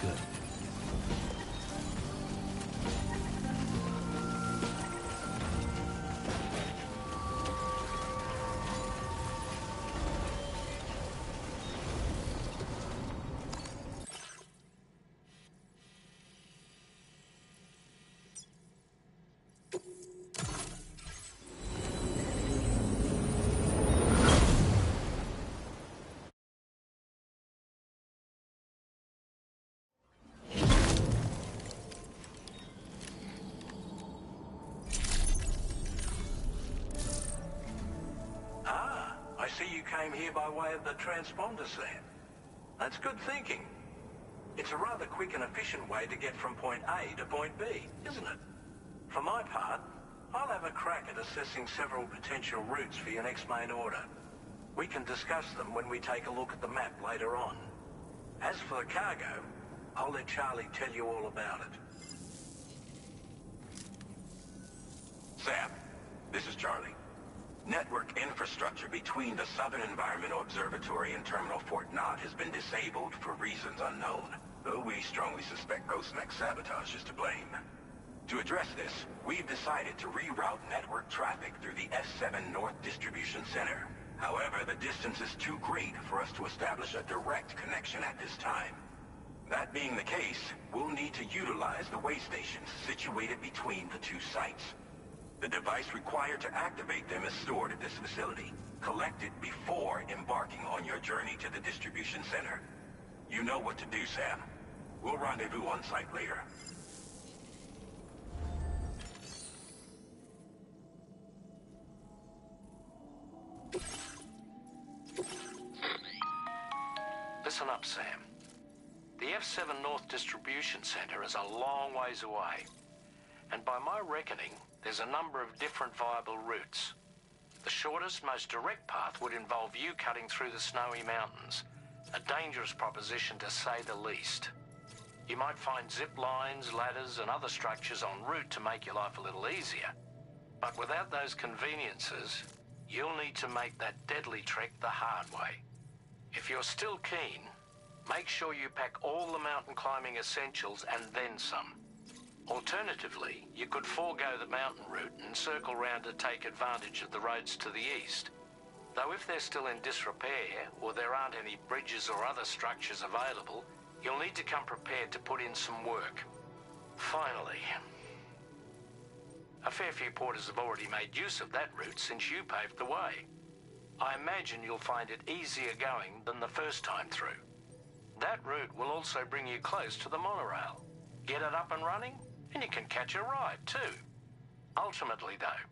Sounds good. I see you came here by way of the transponder, Sam. That's good thinking. It's a rather quick and efficient way to get from point A to point B, isn't it? For my part, I'll have a crack at assessing several potential routes for your next main order. We can discuss them when we take a look at the map later on. As for the cargo, I'll let Charlie tell you all about it. Sam, this is Charlie. Network infrastructure between the Southern Environmental Observatory and Terminal Fort Knott has been disabled for reasons unknown, though we strongly suspect Ghostneck sabotage is to blame. To address this, we've decided to reroute network traffic through the S7 North Distribution Center. However, the distance is too great for us to establish a direct connection at this time. That being the case, we'll need to utilize the way stations situated between the two sites. The device required to activate them is stored at this facility. Collect it before embarking on your journey to the distribution center. You know what to do, Sam. We'll rendezvous on site later. Listen up, Sam. The F7 North Distribution Center is a long ways away. And by my reckoning, there's a number of different viable routes. The shortest, most direct path would involve you cutting through the snowy mountains. A dangerous proposition to say the least. You might find zip lines, ladders and other structures en route to make your life a little easier. But without those conveniences, you'll need to make that deadly trek the hard way. If you're still keen, make sure you pack all the mountain climbing essentials and then some. Alternatively, you could forego the mountain route and circle round to take advantage of the roads to the east. Though if they're still in disrepair, or there aren't any bridges or other structures available, you'll need to come prepared to put in some work. Finally, a fair few porters have already made use of that route since you paved the way. I imagine you'll find it easier going than the first time through. That route will also bring you close to the monorail. Get it up and running, and you can catch a ride too. Ultimately though,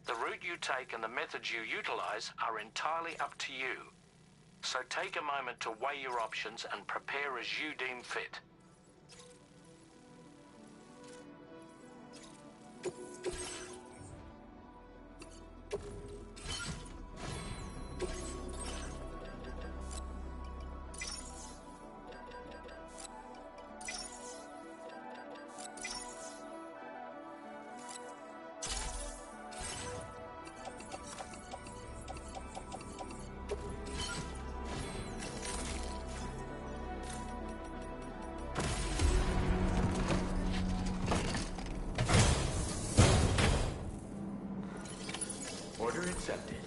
the route you take and the methods you utilize are entirely up to you. So take a moment to weigh your options and prepare as you deem fit. Order accepted.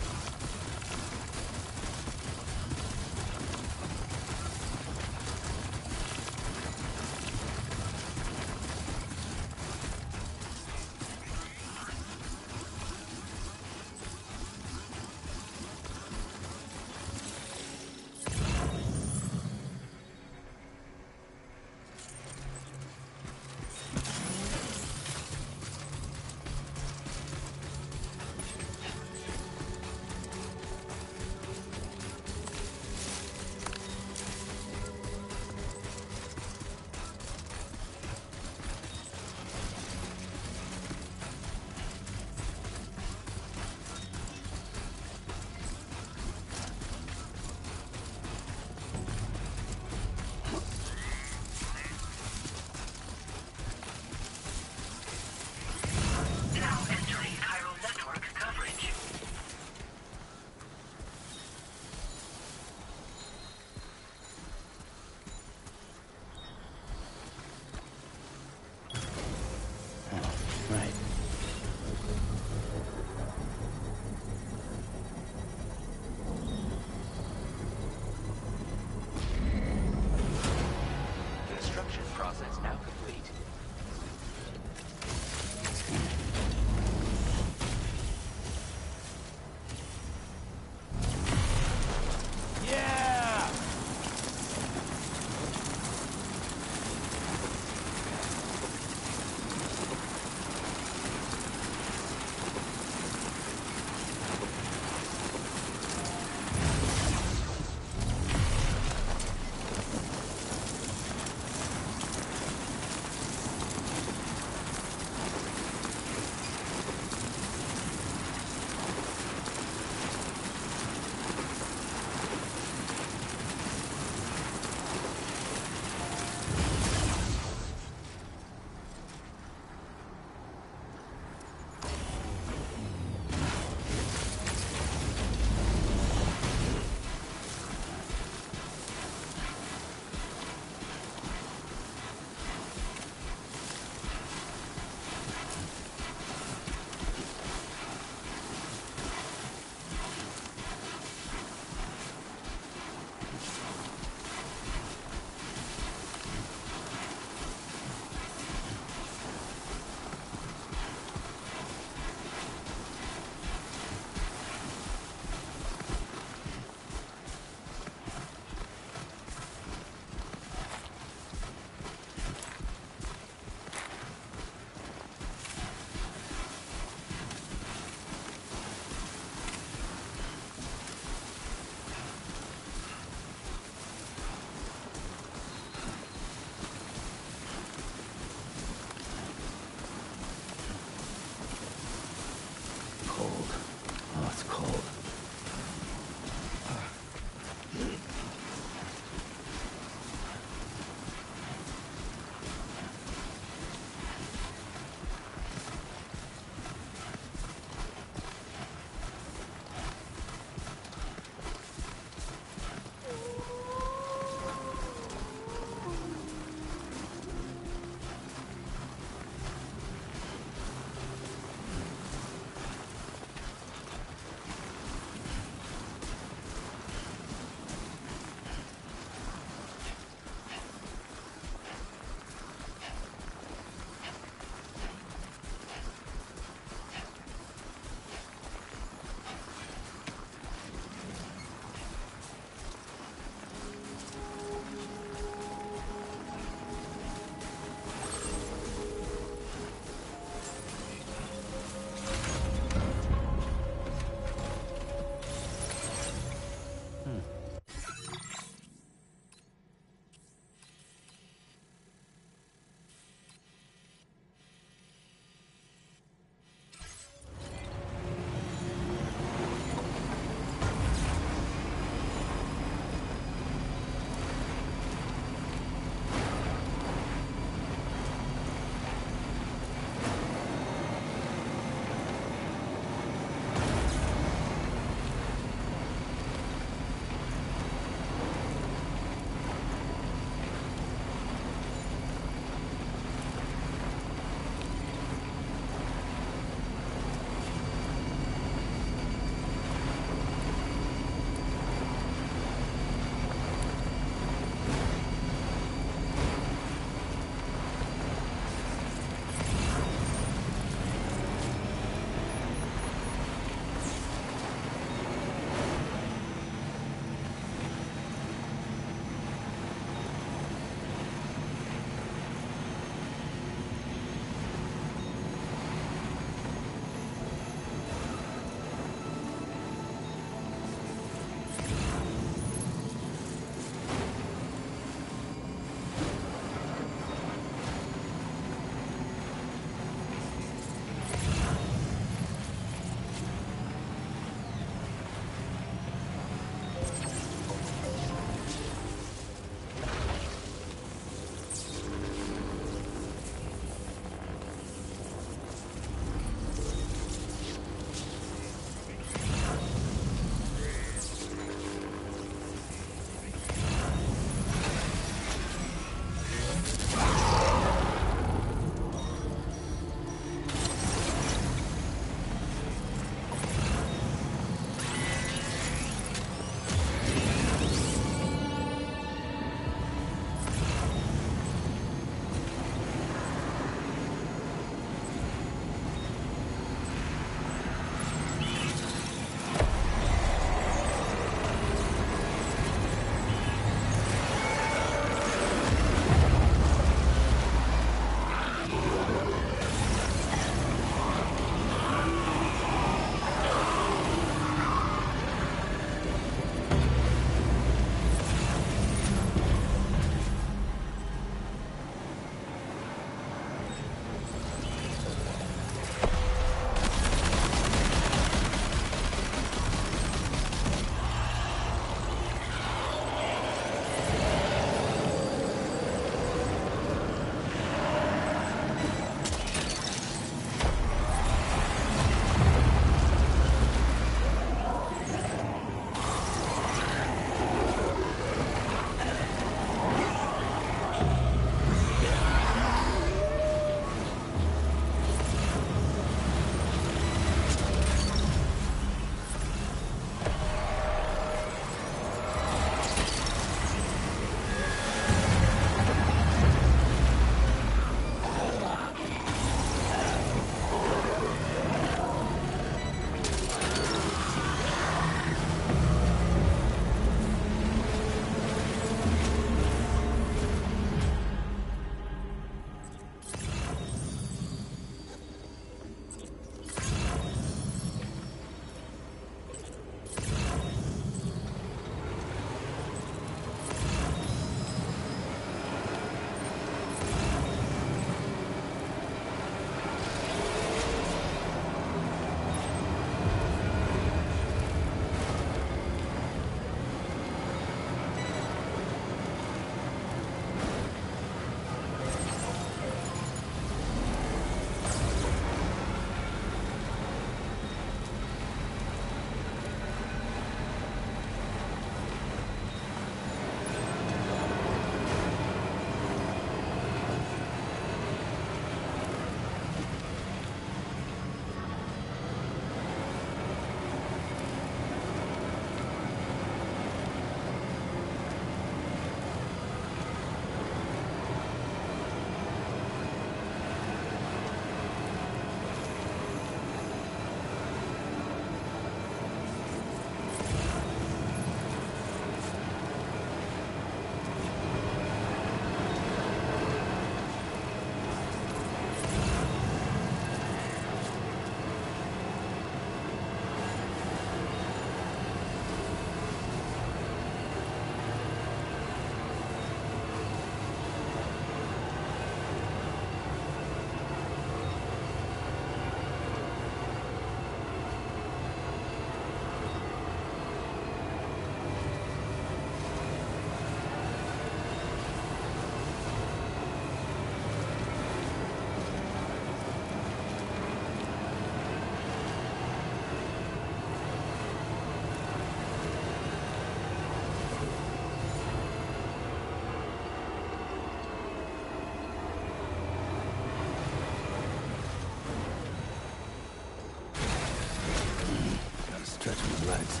legs.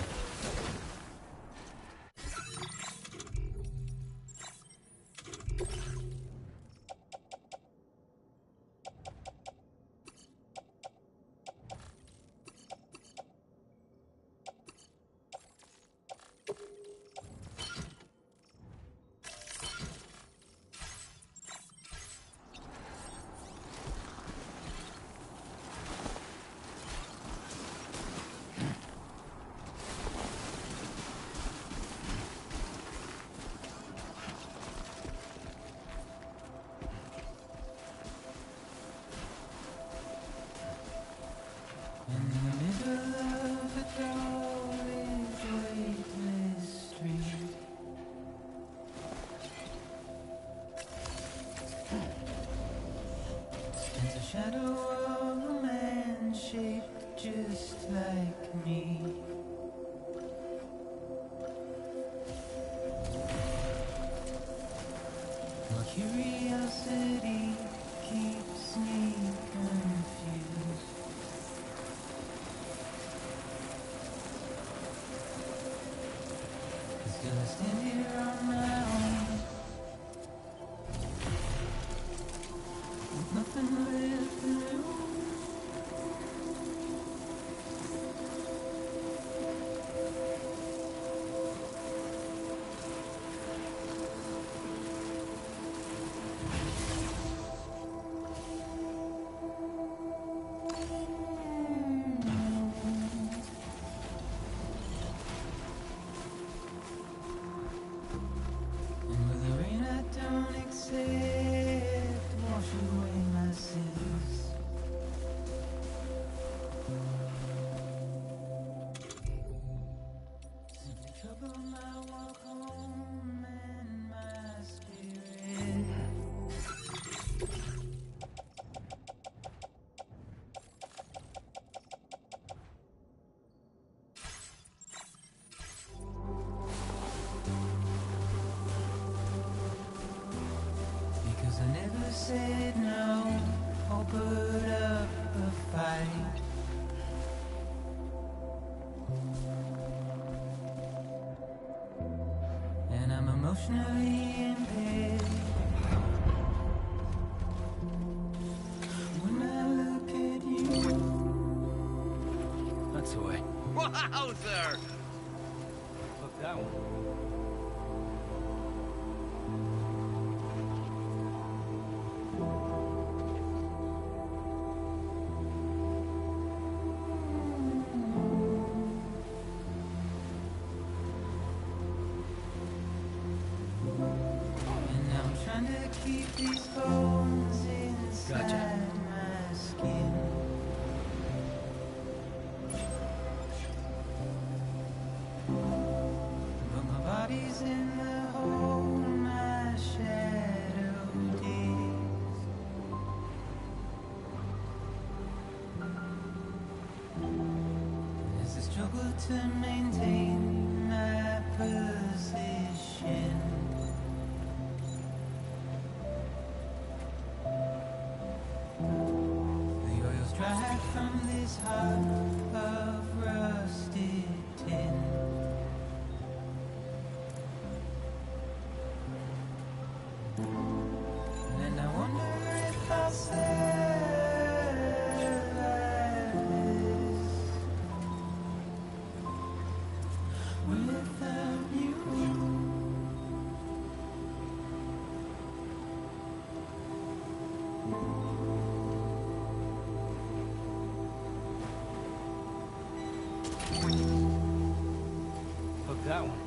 Shadow of a man shaped just like me. My curiosity keeps me confused. Still I stand here on my own, with nothing left to lose. And with the rain I don't accept, wash away my sins. Simply trouble my walk home and my spirit. Because I never said no or put up a fight. And I'm emotionally impaired. When I look at you, That's the way. Wowzer! Look, that one. and I'm trying to keep these bones inside Gotcha. my skin. But my body's in the hole my shadow digs. There's a struggle to maintain my position. The oil's dry from this heart of rusted tin. And I wonder if I'll survive this without you. Look, that one.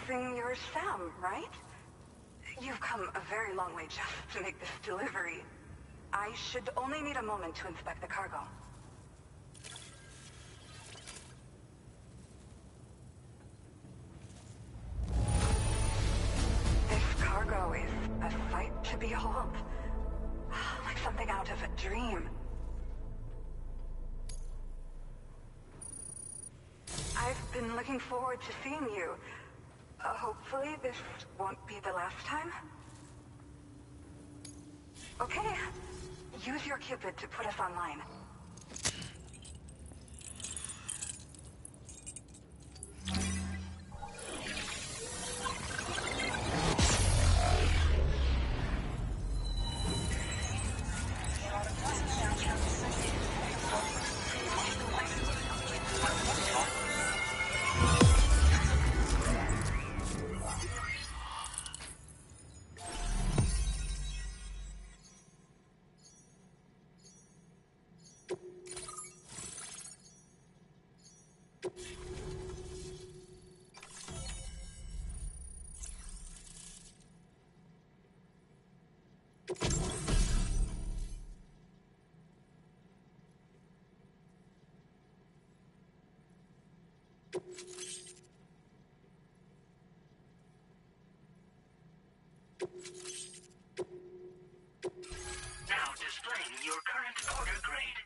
guessing you're Sam, right? You've come a very long way just to make this delivery. I should only need a moment to inspect the cargo. This cargo is a sight to behold. Like something out of a dream. I've been looking forward to seeing you. Hopefully this won't be the last time. Okay. Use your Cupid to put us online. Now displaying your current order grade.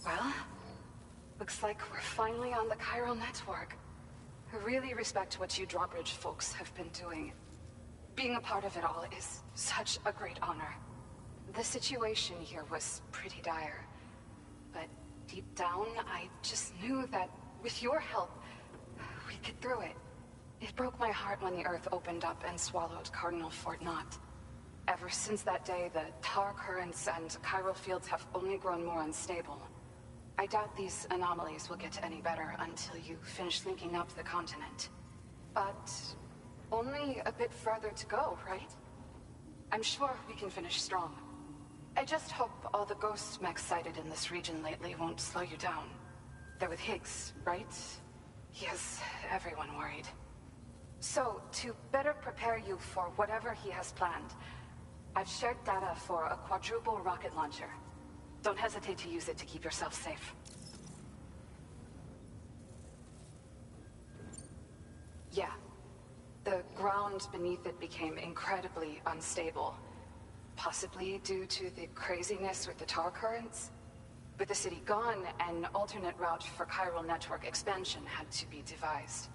Well, looks like we're finally on the chiral network. I really respect what you drawbridge folks have been doing. Being a part of it all is such a great honor. The situation here was pretty dire, but deep down, I just knew that with your help, we'd get through it. It broke my heart when the Earth opened up and swallowed Cardinal Fort Knott. Ever since that day, the tar currents and chiral fields have only grown more unstable. I doubt these anomalies will get any better until you finish linking up the continent. But only a bit further to go, right? I'm sure we can finish strong. I just hope all the ghost mechs sighted in this region lately won't slow you down. They're with Higgs, right? He has everyone worried. So, to better prepare you for whatever he has planned, I've shared data for a quadruple rocket launcher. Don't hesitate to use it to keep yourself safe. Yeah. The ground beneath it became incredibly unstable. Possibly due to the craziness with the tar currents. With the city gone, an alternate route for chiral network expansion had to be devised.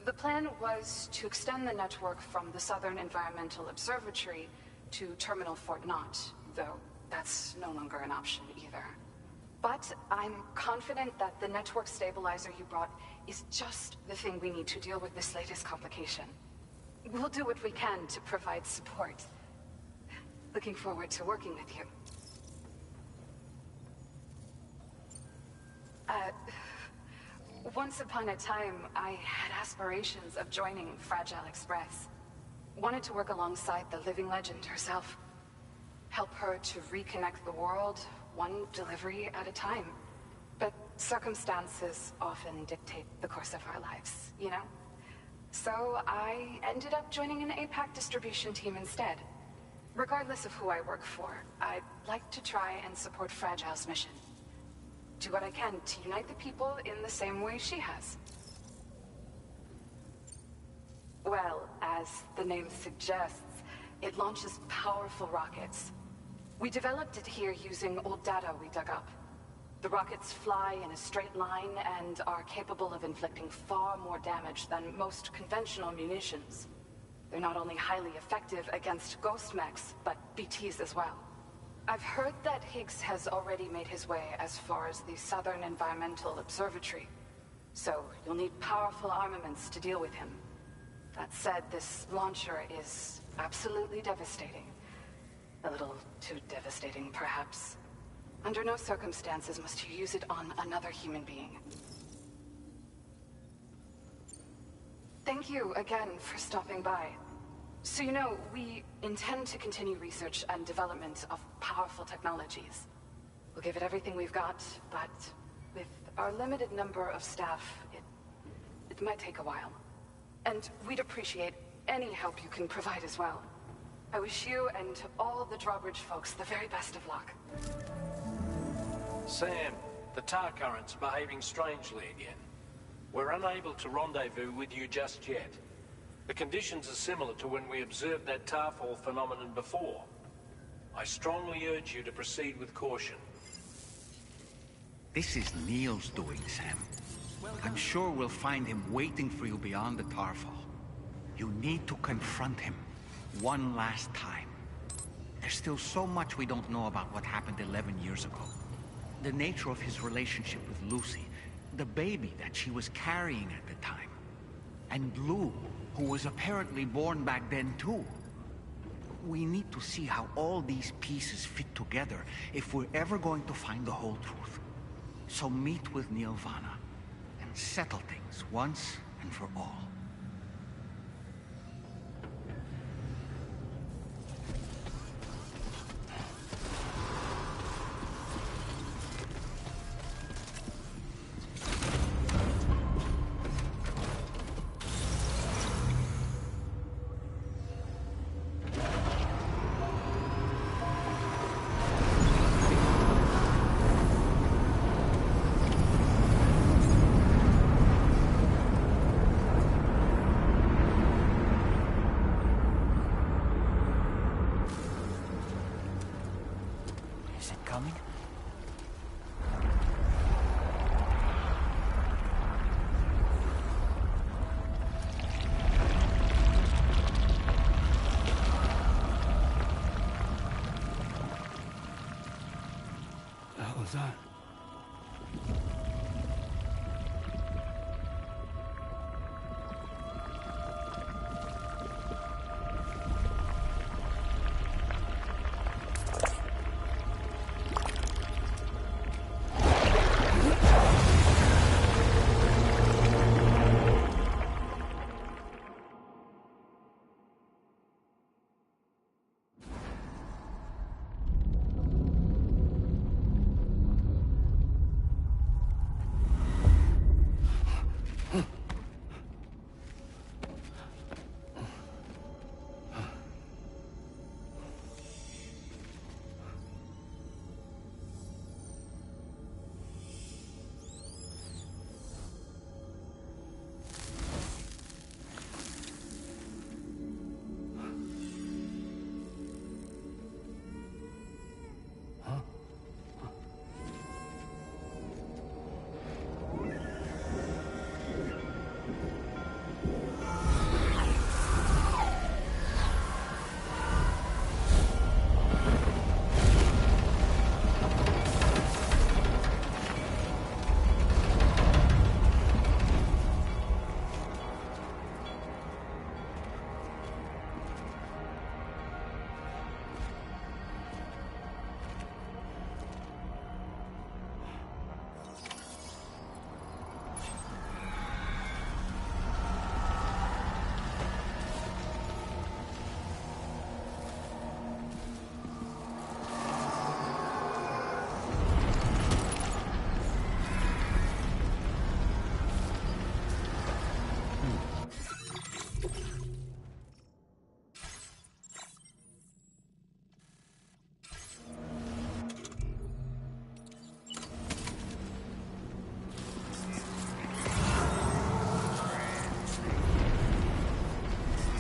The plan was to extend the network from the Southern Environmental Observatory to Terminal Fort Knott, though that's no longer an option either. But I'm confident that the network stabilizer you brought is just the thing we need to deal with this latest complication. We'll do what we can to provide support. Looking forward to working with you. Once upon a time, I had aspirations of joining Fragile Express. Wanted to work alongside the living legend herself. Help her to reconnect the world, one delivery at a time. But circumstances often dictate the course of our lives, you know? So I ended up joining an APAC distribution team instead. Regardless of who I work for, I'd like to try and support Fragile's mission. Do what I can to unite the people in the same way she has. Well, as the name suggests, it launches powerful rockets. We developed it here using old data we dug up. The rockets fly in a straight line and are capable of inflicting far more damage than most conventional munitions. They're not only highly effective against ghost mechs, but BTs as well. I've heard that Higgs has already made his way as far as the Southern Environmental Observatory. So you'll need powerful armaments to deal with him. That said, this launcher is absolutely devastating. A little too devastating, perhaps. Under no circumstances must you use it on another human being. Thank you again for stopping by. So you know, we intend to continue research and development of powerful technologies. We'll give it everything we've got, but with our limited number of staff, it might take a while. And we'd appreciate any help you can provide as well. I wish you and all the Drawbridge folks the very best of luck. Sam, the tar current's behaving strangely again. We're unable to rendezvous with you just yet. The conditions are similar to when we observed that tarfall phenomenon before. I strongly urge you to proceed with caution. This is Neil's doing, Sam. I'm sure we'll find him waiting for you beyond the tarfall. You need to confront him one last time. There's still so much we don't know about what happened 11 years ago. The nature of his relationship with Lucy, the baby that she was carrying at the time, and Lou, who was apparently born back then too. We need to see how all these pieces fit together if we're ever going to find the whole truth. So meet with Neil Vanna and settle things once and for all. Coming? The hell was that?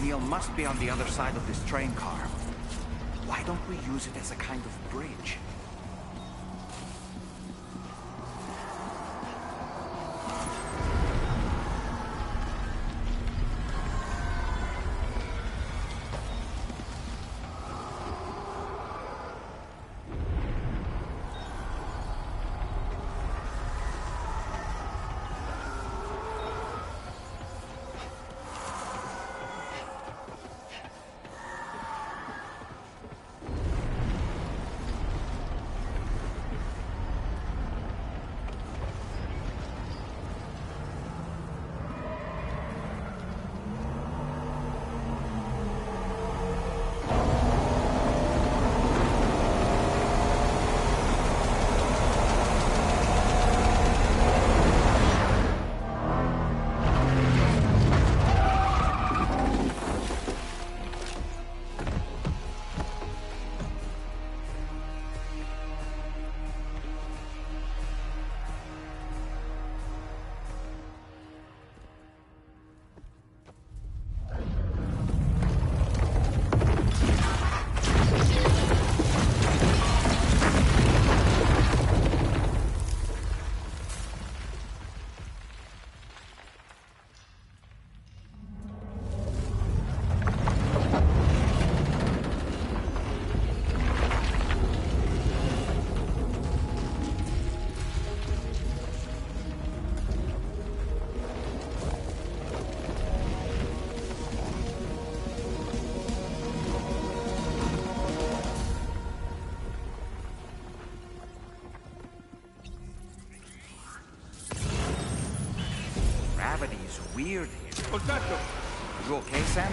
Neil must be on the other side of this train car. Why don't we use it as a kind of bridge? gravity is weird here. Contacto! You okay, Sam?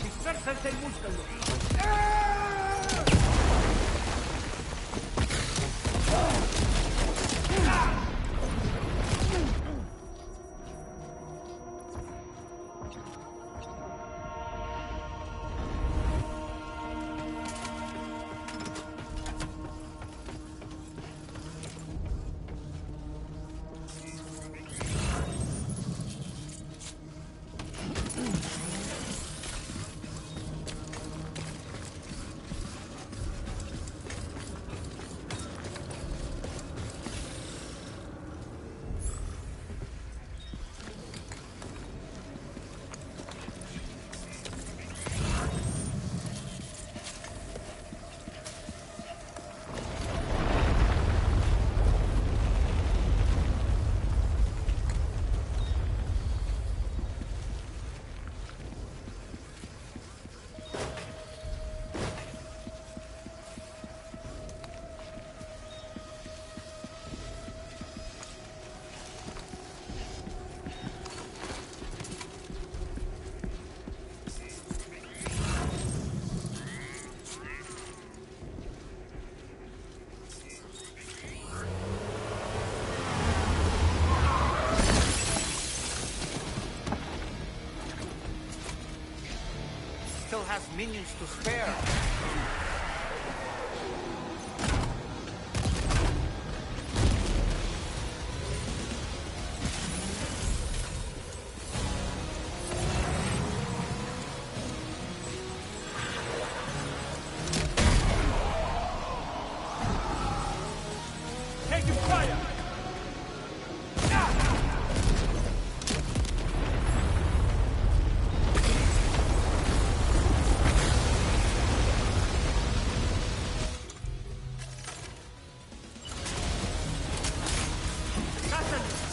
¡Dispersense y búsquenlo! Still has minions to spare. Taking fire!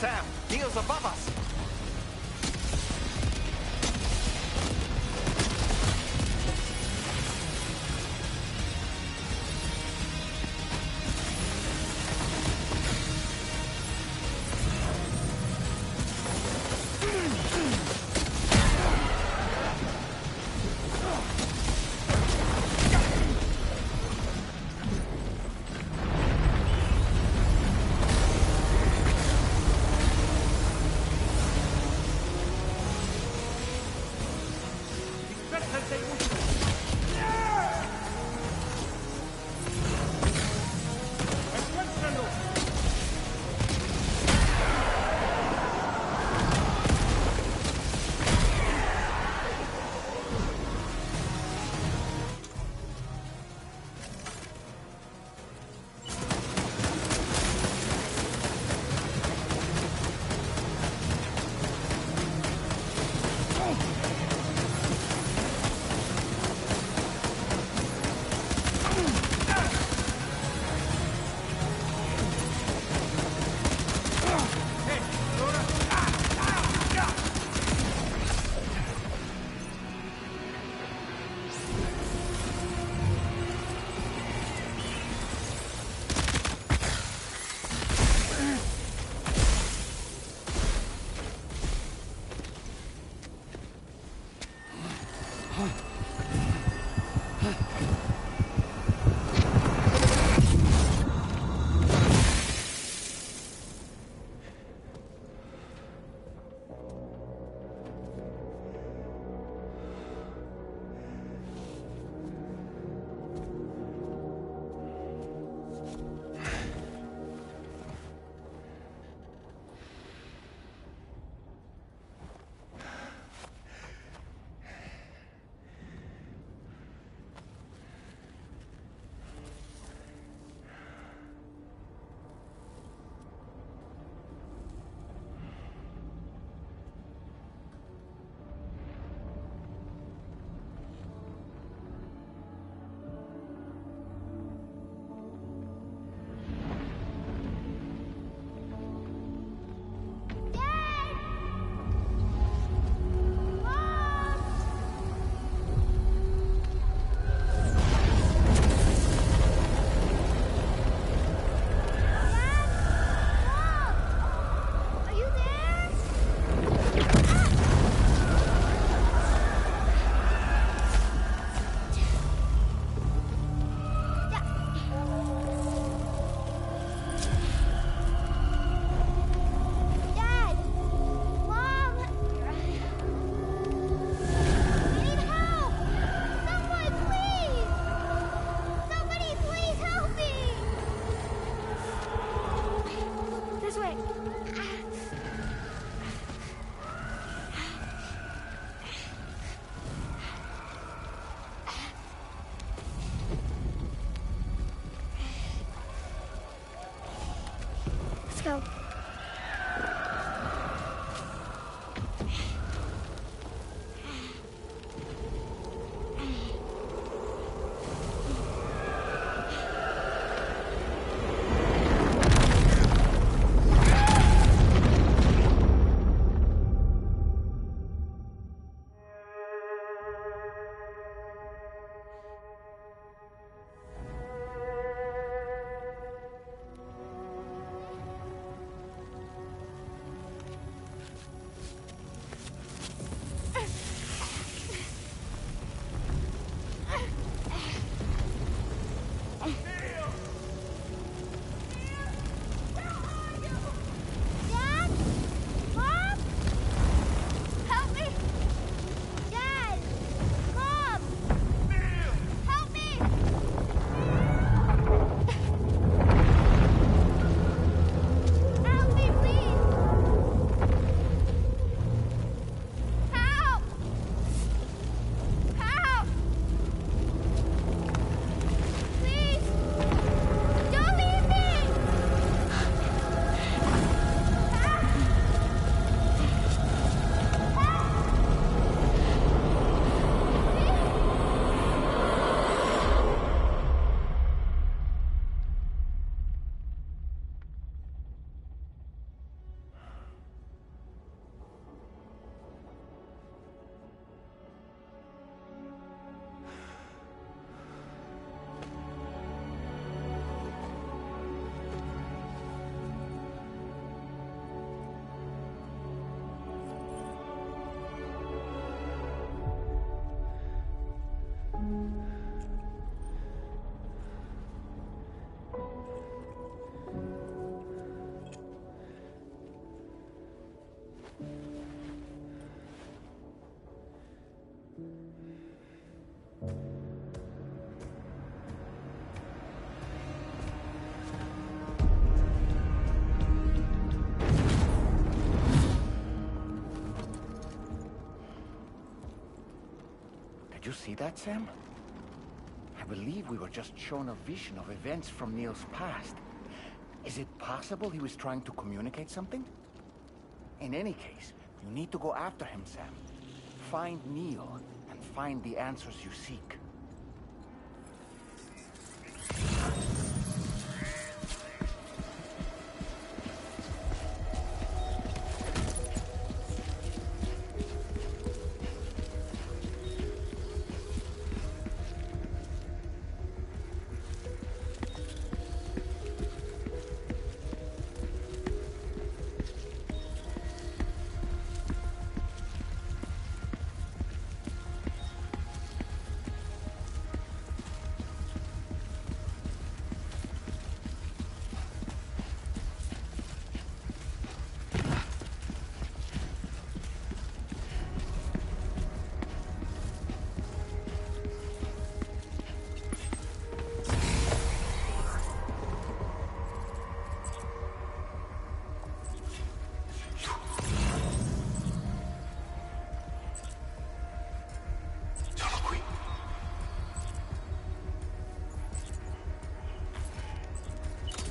Sam, heels above us. go. Did you see that, Sam? I believe we were just shown a vision of events from Neil's past. Is it possible he was trying to communicate something? In any case, you need to go after him, Sam. Find Neil, and find the answers you seek.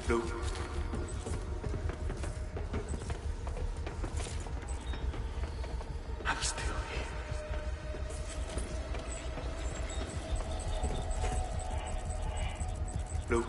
No. I'm still here. No.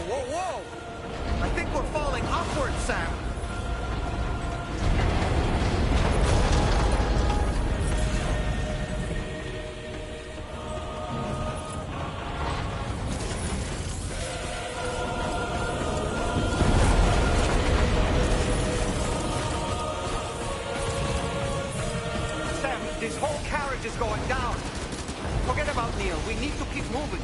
whoa, whoa! I think we're falling upward, Sam! Sam, this whole carriage is going down! Forget about Neil, we need to keep moving.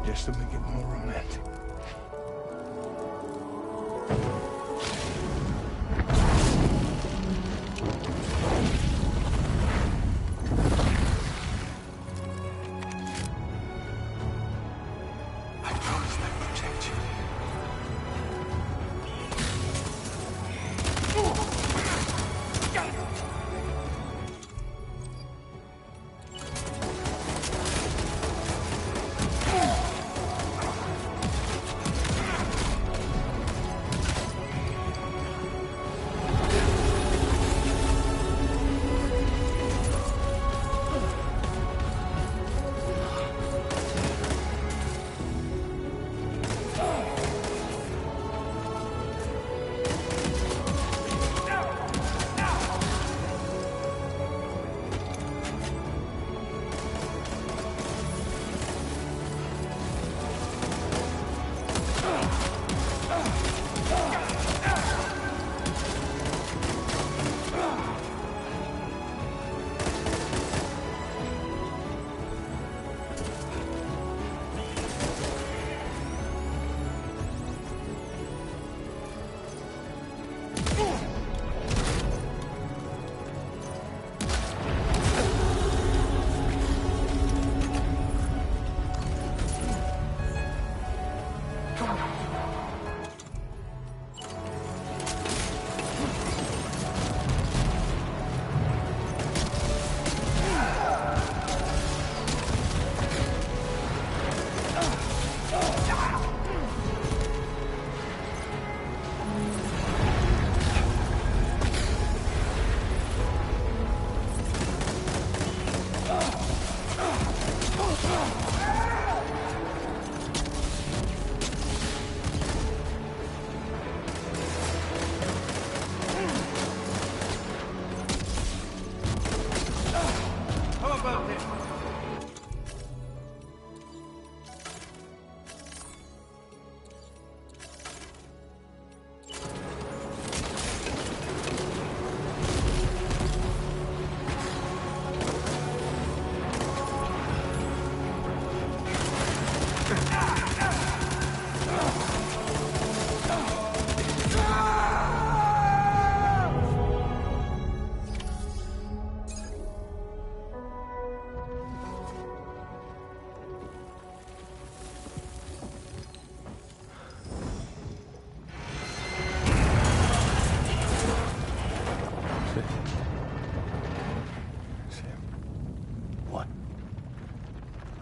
Just to make it more romantic. I promise I'll protect you.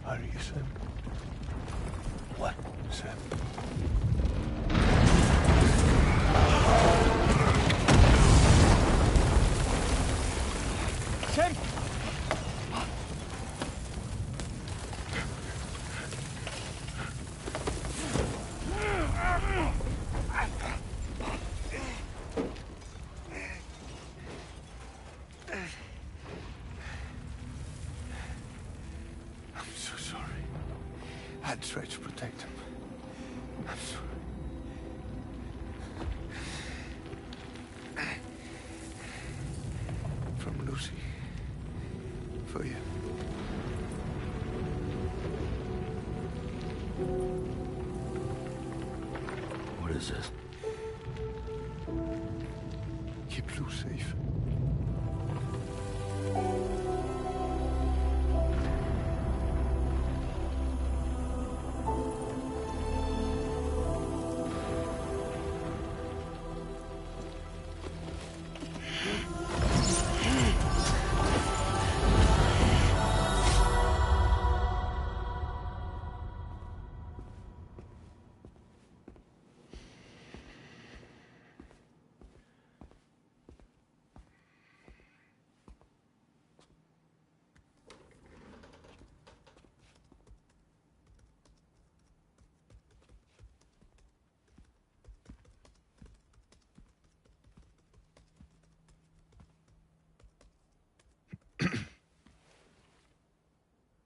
Are you Sam? What, Sam? Sam! I'd try to protect him. I'm sorry. From Lucy. For you. What is this? Keep Lou safe.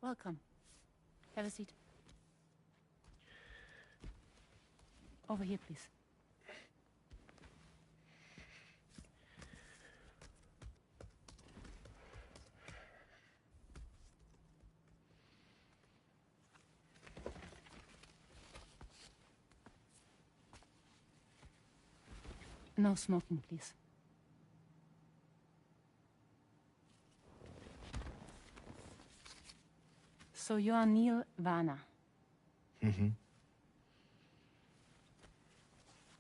Welcome. Have a seat. Over here, please. No smoking, please. So you are Neil Varner. Mm-hmm.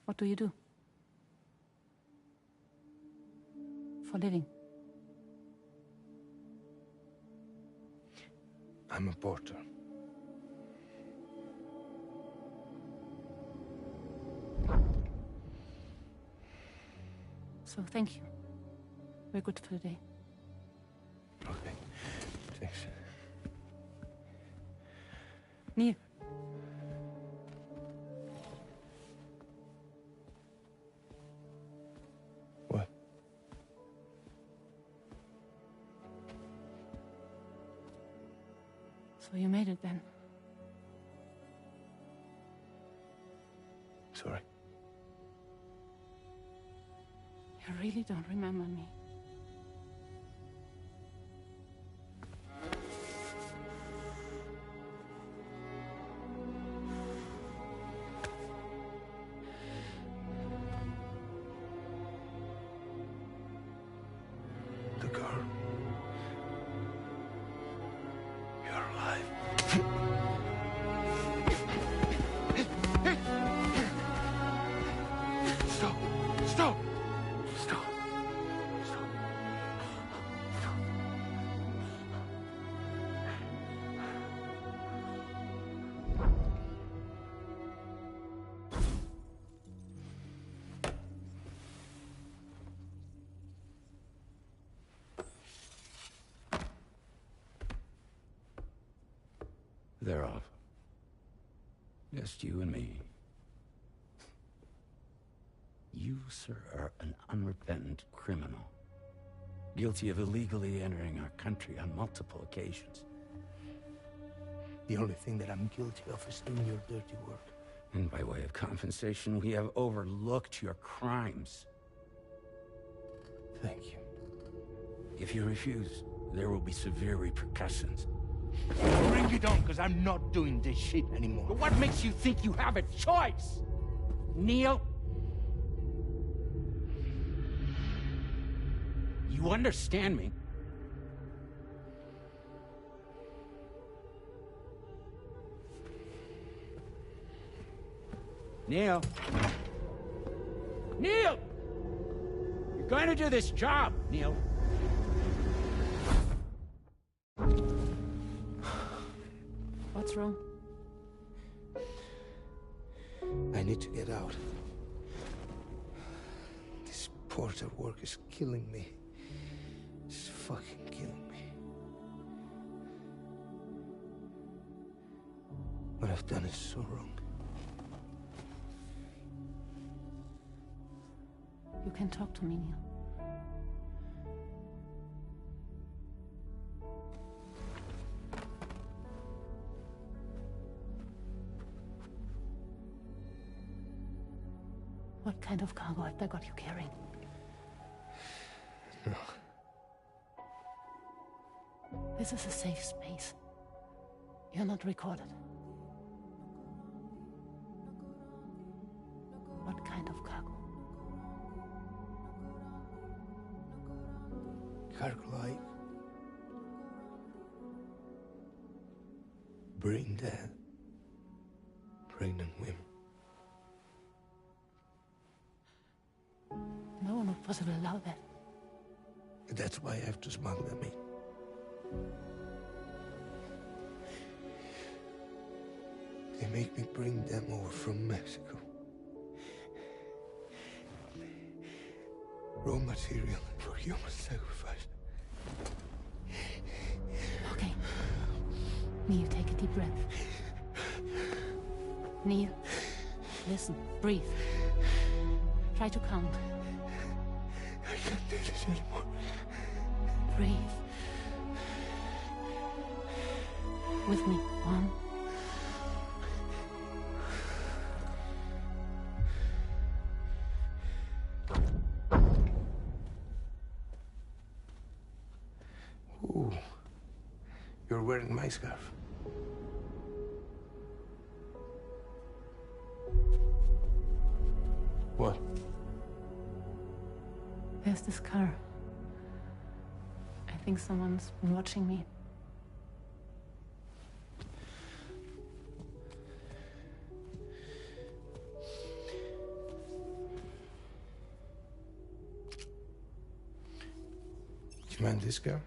What do you do? For living? I'm a porter. So thank you. We're good for the day. Okay. Thanks. Neil. What? So you made it then? Sorry. You really don't remember me. The girl. You're alive. Stop! Stop! Stop! Stop! Stop! They're off. Just you and me. You, sir, are an unrepentant criminal. Guilty of illegally entering our country on multiple occasions. The only thing that I'm guilty of is doing your dirty work. And by way of compensation, we have overlooked your crimes. Thank you. If you refuse, there will be severe repercussions. Bring it on, because I'm not doing this shit anymore. But what makes you think you have a choice? Neil? You understand me? Neil? Neil! You're going to do this job, Neil. What's wrong? I need to get out. This porter work is killing me. It's fucking killing me. What I've done is so wrong. You can talk to me, Neil. What kind of cargo have they got you carrying? No. This is a safe space. You're not recorded. What kind of cargo? Cargo like brain dead, pregnant women. No one would possibly allow that. That's why I have to smuggle them in. They make me bring them over from Mexico. Raw material for human sacrifice. Okay. Neil, take a deep breath. Neil, listen, breathe. Try to count. I can't do this anymore. Breathe. With me. 1. Ooh, you're wearing my scarf. What? There's this car. I think someone's been watching me. Do you mind this car?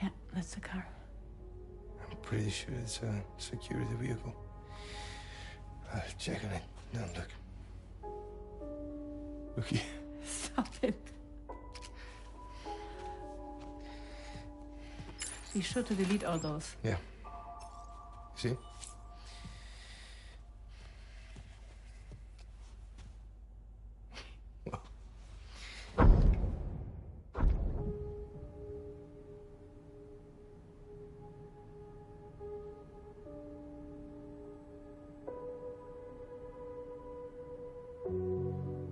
Yeah, that's the car. I'm pretty sure it's a security vehicle. I'll check on it. Now look. Look here. Stop it. Be sure to delete all those. Yeah. See?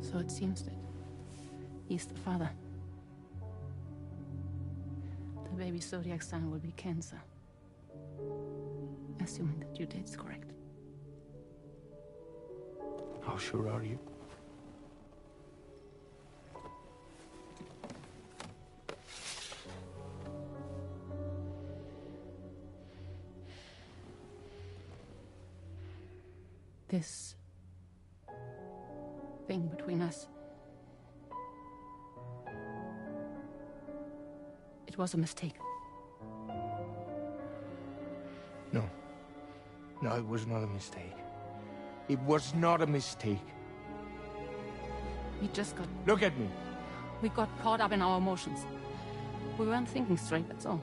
So it seems that he's the father. The baby zodiac sign will be Cancer. Assuming the due date's correct. How sure are you? This thing between us. It was a mistake. No. No, it was not a mistake. It was not a mistake. We just got... Look at me. We got caught up in our emotions. We weren't thinking straight, that's all.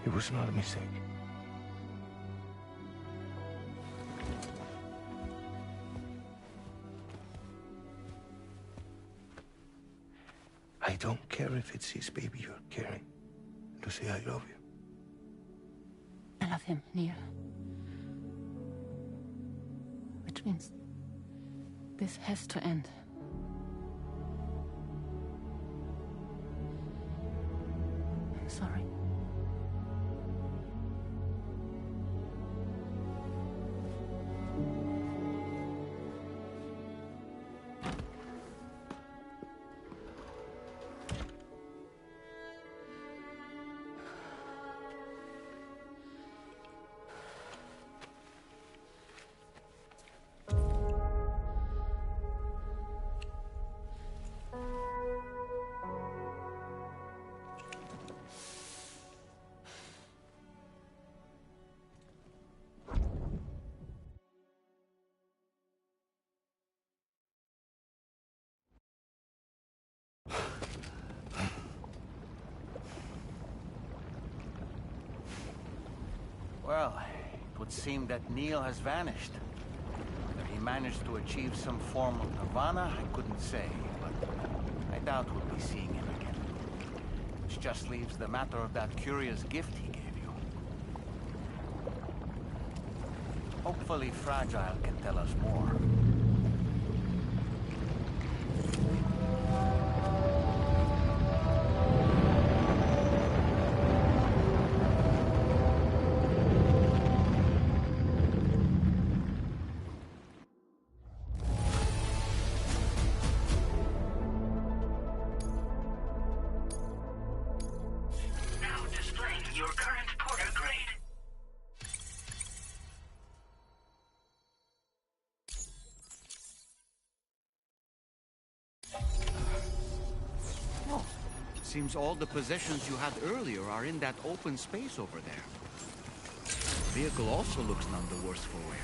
It was not a mistake. I don't care if it's his baby you're carrying. Lucy, I love you. I love him, Neil. Which means this has to end. I'm sorry. Well, it would seem that Neil has vanished. Whether he managed to achieve some form of nirvana, I couldn't say, but I doubt we'll be seeing him again. Which just leaves the matter of that curious gift he gave you. Hopefully Fragile can tell us more. Seems all the possessions you had earlier are in that open space over there. The vehicle also looks none the worse for wear.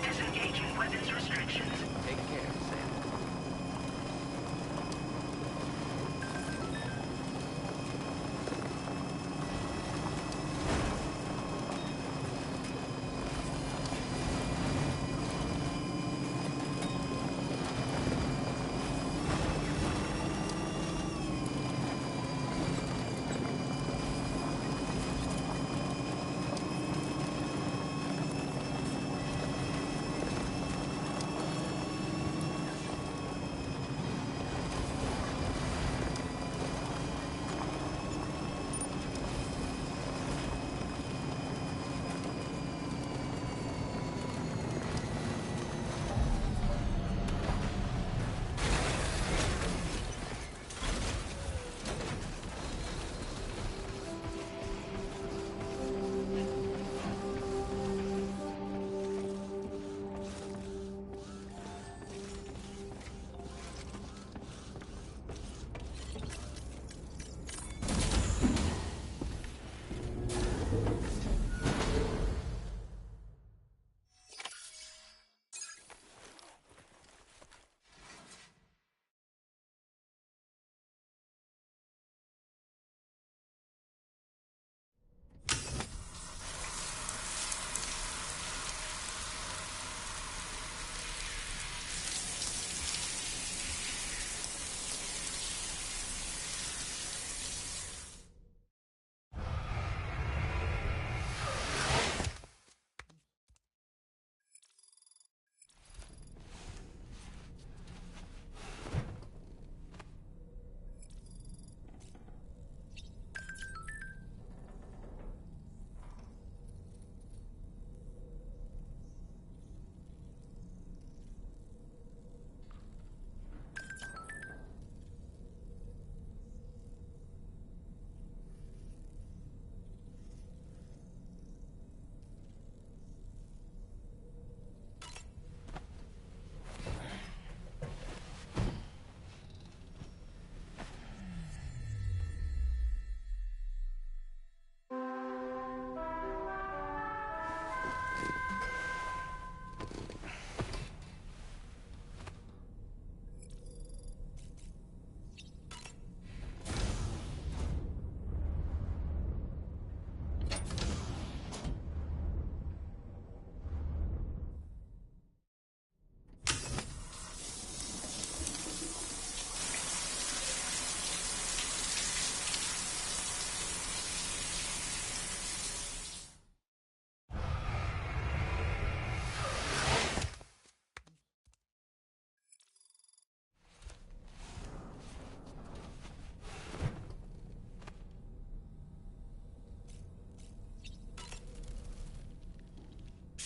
Disengaging weapons restrictions. Take care, Sam.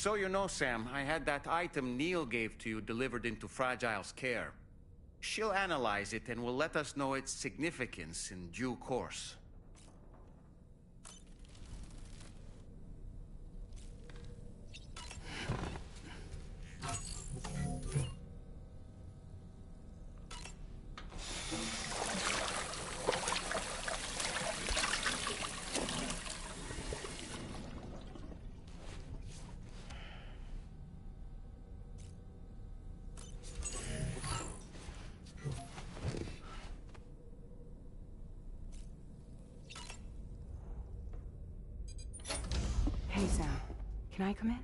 So you know, Sam, I had that item Neil gave to you delivered into Fragile's care. She'll analyze it and will let us know its significance in due course. Hey, Sam. Can I come in?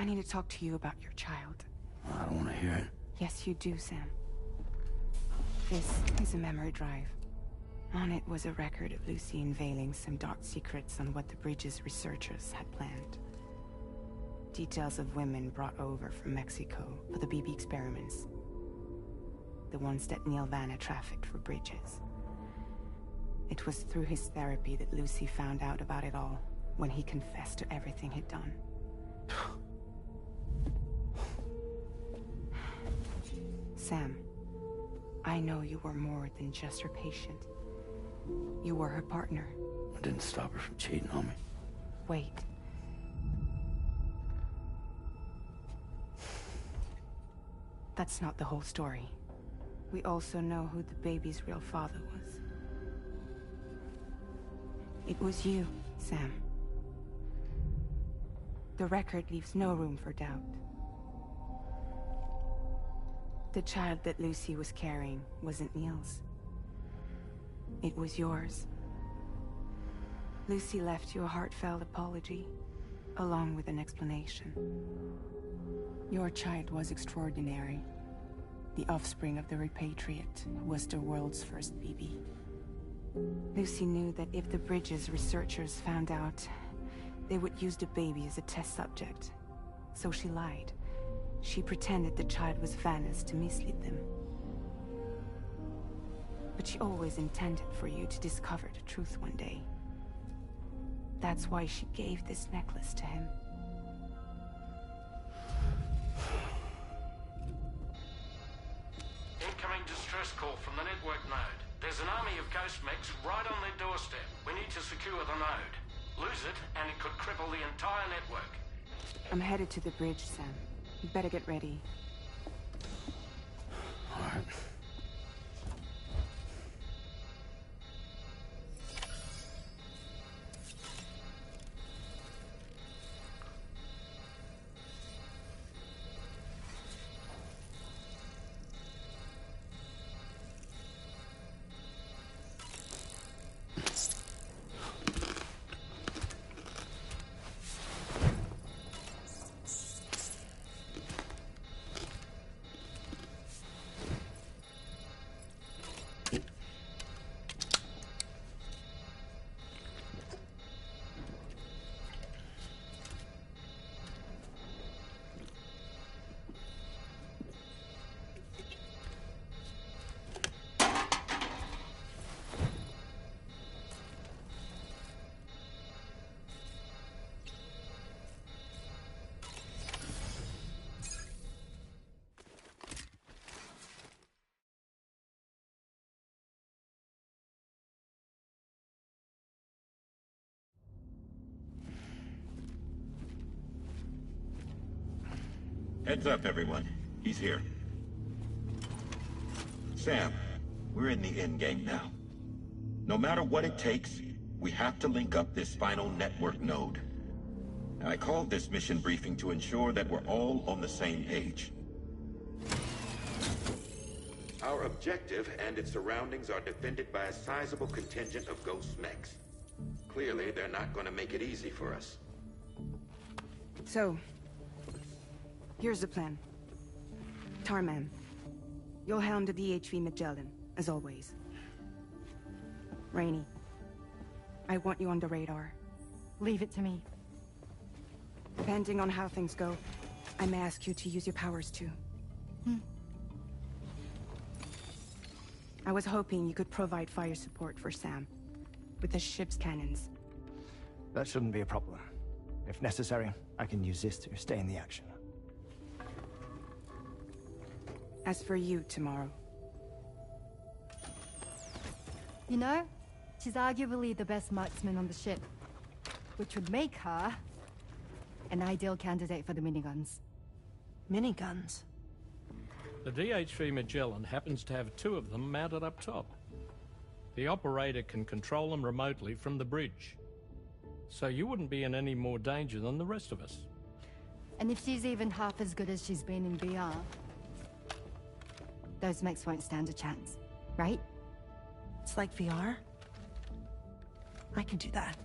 I need to talk to you about your child. I don't want to hear it. Yes, you do, Sam. This is a memory drive. On it was a record of Lucy unveiling some dark secrets on what the Bridges researchers had planned. Details of women brought over from Mexico for the BB experiments. The ones that Neil Vanna trafficked for Bridges. It was through his therapy that Lucy found out about it all, when he confessed to everything he'd done. Sam, I know you were more than just her patient. You were her partner. I didn't stop her from cheating on me. Wait. That's not the whole story. We also know who the baby's real father was. It was you, Sam. The record leaves no room for doubt. The child that Lucy was carrying wasn't Neil's. It was yours. Lucy left you a heartfelt apology, along with an explanation. Your child was extraordinary. The offspring of the repatriate who was the world's first BB. Lucy knew that if the Bridges researchers found out, they would use the baby as a test subject. So she lied. She pretended the child was Vanna's to mislead them. But she always intended for you to discover the truth one day. That's why she gave this necklace to him. Incoming distress call from the network node. There's an army of ghost mechs right on their doorstep. We need to secure the node. Lose it, and it could cripple the entire network. I'm headed to the bridge, Sam. You better get ready. All right. Heads up, everyone. He's here. Sam, we're in the endgame now. No matter what it takes, we have to link up this final network node. I called this mission briefing to ensure that we're all on the same page. Our objective and its surroundings are defended by a sizable contingent of ghost mechs. Clearly, they're not going to make it easy for us. So, here's the plan. Tarman, you'll helm the DHV Magellan, as always. Rainey, I want you on the radar. Leave it to me. Depending on how things go, I may ask you to use your powers too. I was hoping you could provide fire support for Sam, with the ship's cannons. That shouldn't be a problem. If necessary, I can use this to stay in the action. As for you, tomorrow. You know, she's arguably the best marksman on the ship, which would make her an ideal candidate for the miniguns. Miniguns? The DHV Magellan happens to have 2 of them mounted up top. The operator can control them remotely from the bridge. So you wouldn't be in any more danger than the rest of us. And if she's even half as good as she's been in VR, those mechs won't stand a chance, right? It's like VR? I can do that.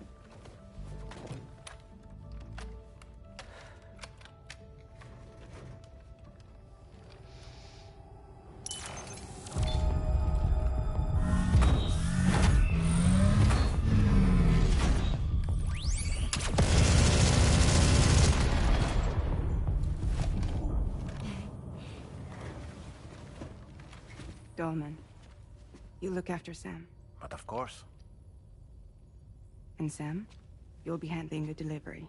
Dolman, you look after Sam. But of course. And Sam, you'll be handling the delivery.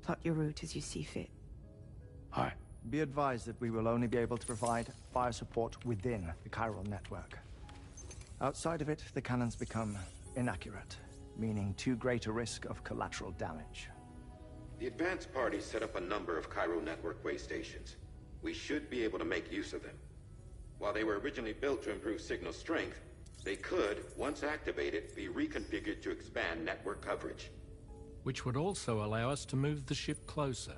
Plot your route as you see fit. Alright. Be advised that we will only be able to provide fire support within the chiral network. Outside of it, the cannons become inaccurate, meaning too great a risk of collateral damage. The advanced party set up a number of chiral network way stations. We should be able to make use of them. While they were originally built to improve signal strength, they could, once activated, be reconfigured to expand network coverage. Which would also allow us to move the ship closer.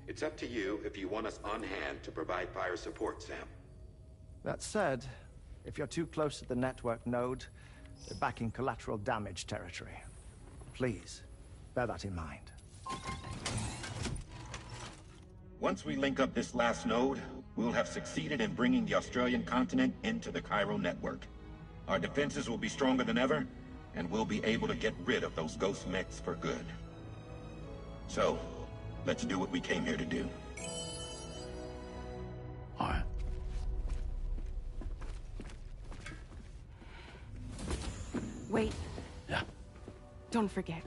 It's up to you if you want us on hand to provide fire support, Sam. That said, if you're too close to the network node, you're back in collateral damage territory. Please, bear that in mind. Once we link up this last node, we'll have succeeded in bringing the Australian continent into the chiral network. Our defenses will be stronger than ever, and we'll be able to get rid of those ghost mechs for good. So, let's do what we came here to do. Alright. Wait. Yeah. Don't forget.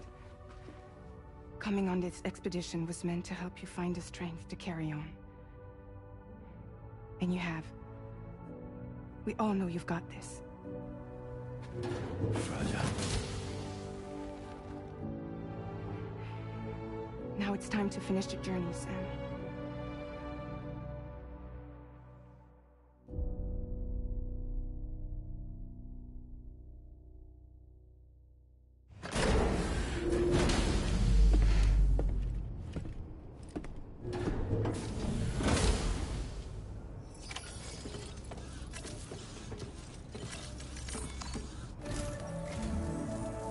Coming on this expedition was meant to help you find the strength to carry on. And you have. We all know you've got this. Fragile. Now it's time to finish the journey, Sam.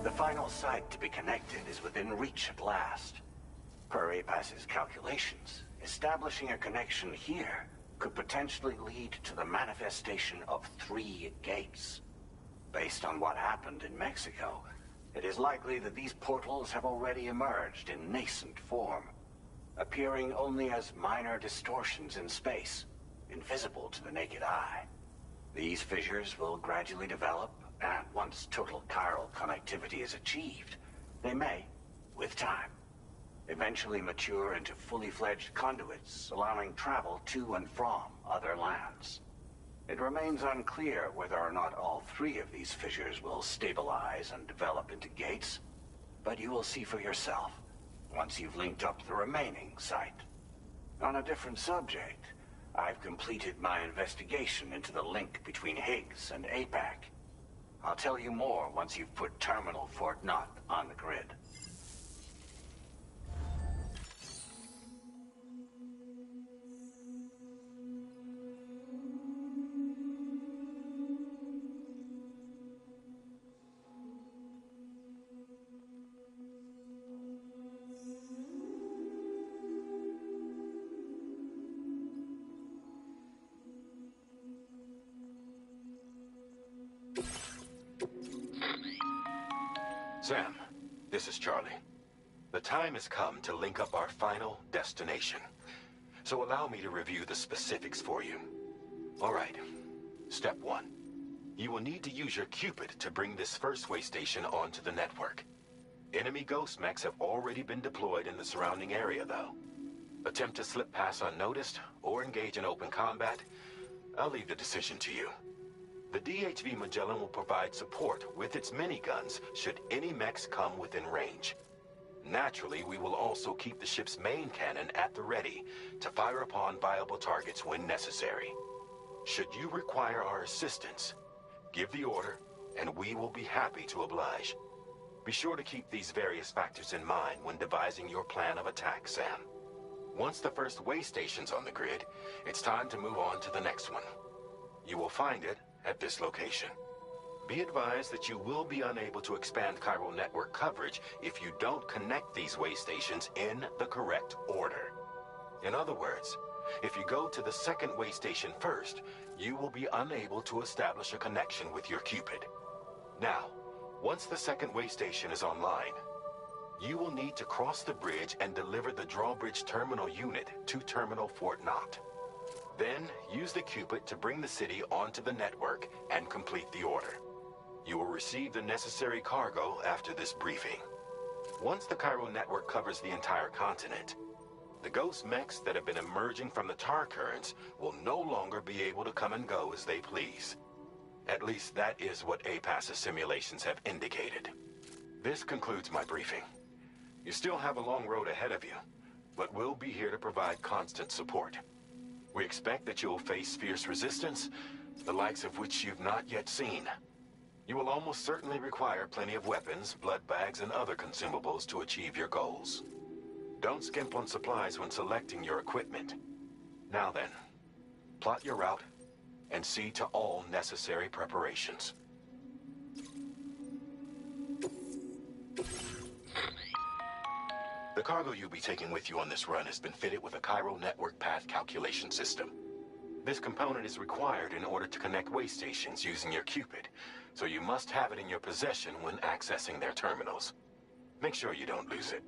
The final site to be connected is within reach at last. Per APAS's calculations, establishing a connection here could potentially lead to the manifestation of 3 gates. Based on what happened in Mexico, it is likely that these portals have already emerged in nascent form, appearing only as minor distortions in space, invisible to the naked eye. These fissures will gradually develop, and once total chiral connectivity is achieved, they may, with time, eventually mature into fully fledged conduits, allowing travel to and from other lands. It remains unclear whether or not all 3 of these fissures will stabilize and develop into gates, but you will see for yourself once you've linked up the remaining site. On a different subject, I've completed my investigation into the link between Higgs and APAC. I'll tell you more once you've put Terminal Fort Knott on the grid. Sam, this is Charlie. The time has come to link up our final destination. So allow me to review the specifics for you. All right. Step 1. You will need to use your Cupid to bring this first way station onto the network. Enemy ghost mechs have already been deployed in the surrounding area, though. Attempt to slip past unnoticed or engage in open combat, I'll leave the decision to you. The DHV Magellan will provide support with its miniguns should any mechs come within range. Naturally, we will also keep the ship's main cannon at the ready to fire upon viable targets when necessary. Should you require our assistance, give the order, and we will be happy to oblige. Be sure to keep these various factors in mind when devising your plan of attack, Sam. Once the first way station's on the grid, it's time to move on to the next one. You will find it at this location. Be advised that you will be unable to expand chiral network coverage if you don't connect these way stations in the correct order. In other words, if you go to the second way station first, you will be unable to establish a connection with your Cupid. Now, once the second way station is online, you will need to cross the bridge and deliver the drawbridge terminal unit to Terminal Fort Knott. Then, use the Cupid to bring the city onto the network and complete the order. You will receive the necessary cargo after this briefing. Once the Cairo network covers the entire continent, the ghost mechs that have been emerging from the tar currents will no longer be able to come and go as they please. At least that is what APAS's simulations have indicated. This concludes my briefing. You still have a long road ahead of you, but we'll be here to provide constant support. We expect that you will face fierce resistance, the likes of which you've not yet seen. You will almost certainly require plenty of weapons, blood bags, and other consumables to achieve your goals. Don't skimp on supplies when selecting your equipment. Now then, plot your route and see to all necessary preparations. The cargo you'll be taking with you on this run has been fitted with a Cairo network path calculation system. This component is required in order to connect way stations using your Cupid, so you must have it in your possession when accessing their terminals. Make sure you don't lose it.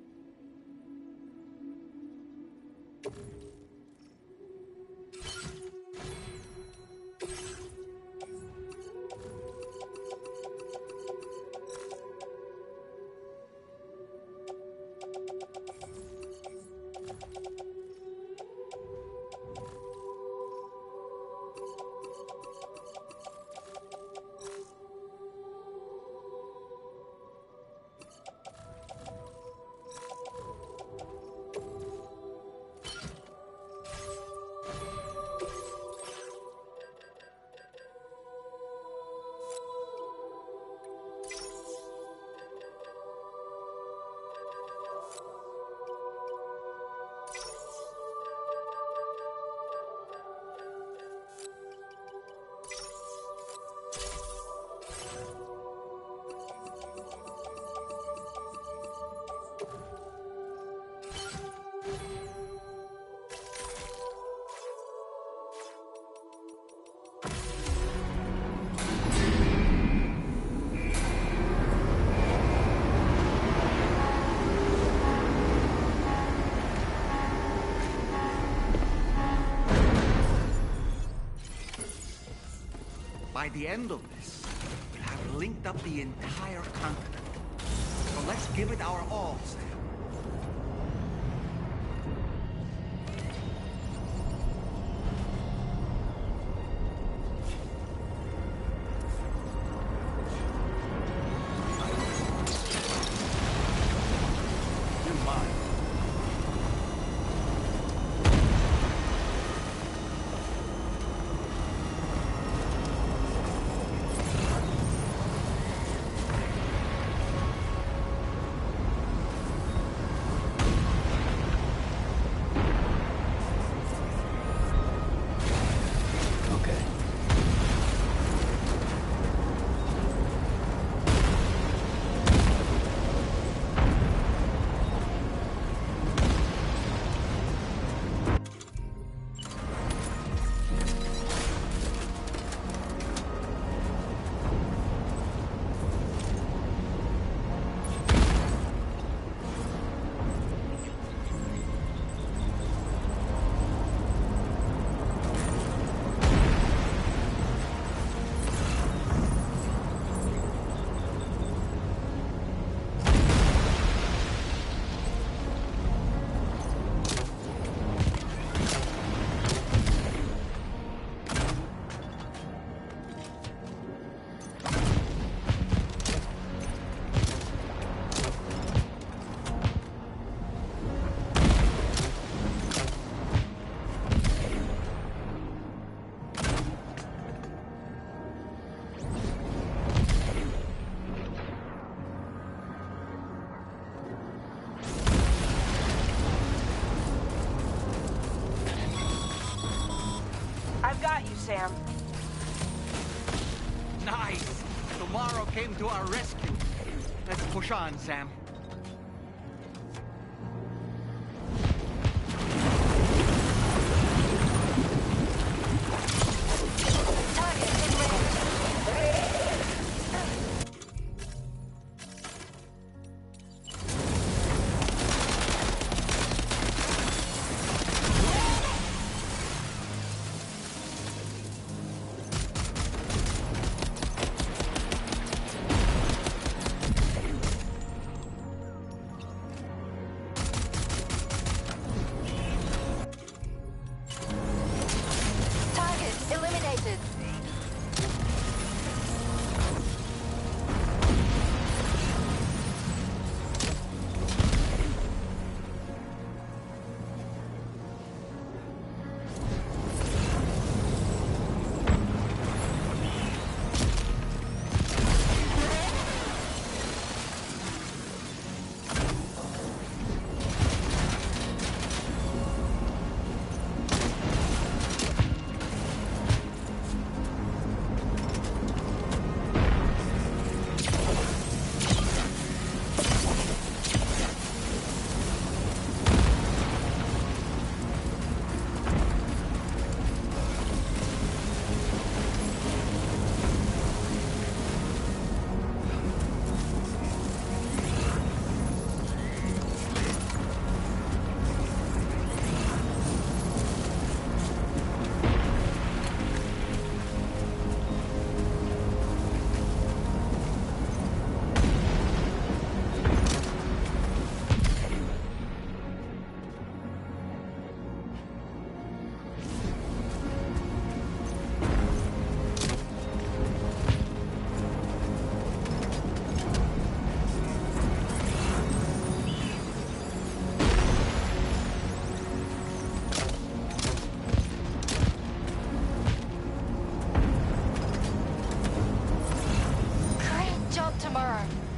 By the end of this, we'll have linked up the entire continent. So let's give it our all, Sam. Sam. Nice! Tomorrow came to our rescue. Let's push on, Sam.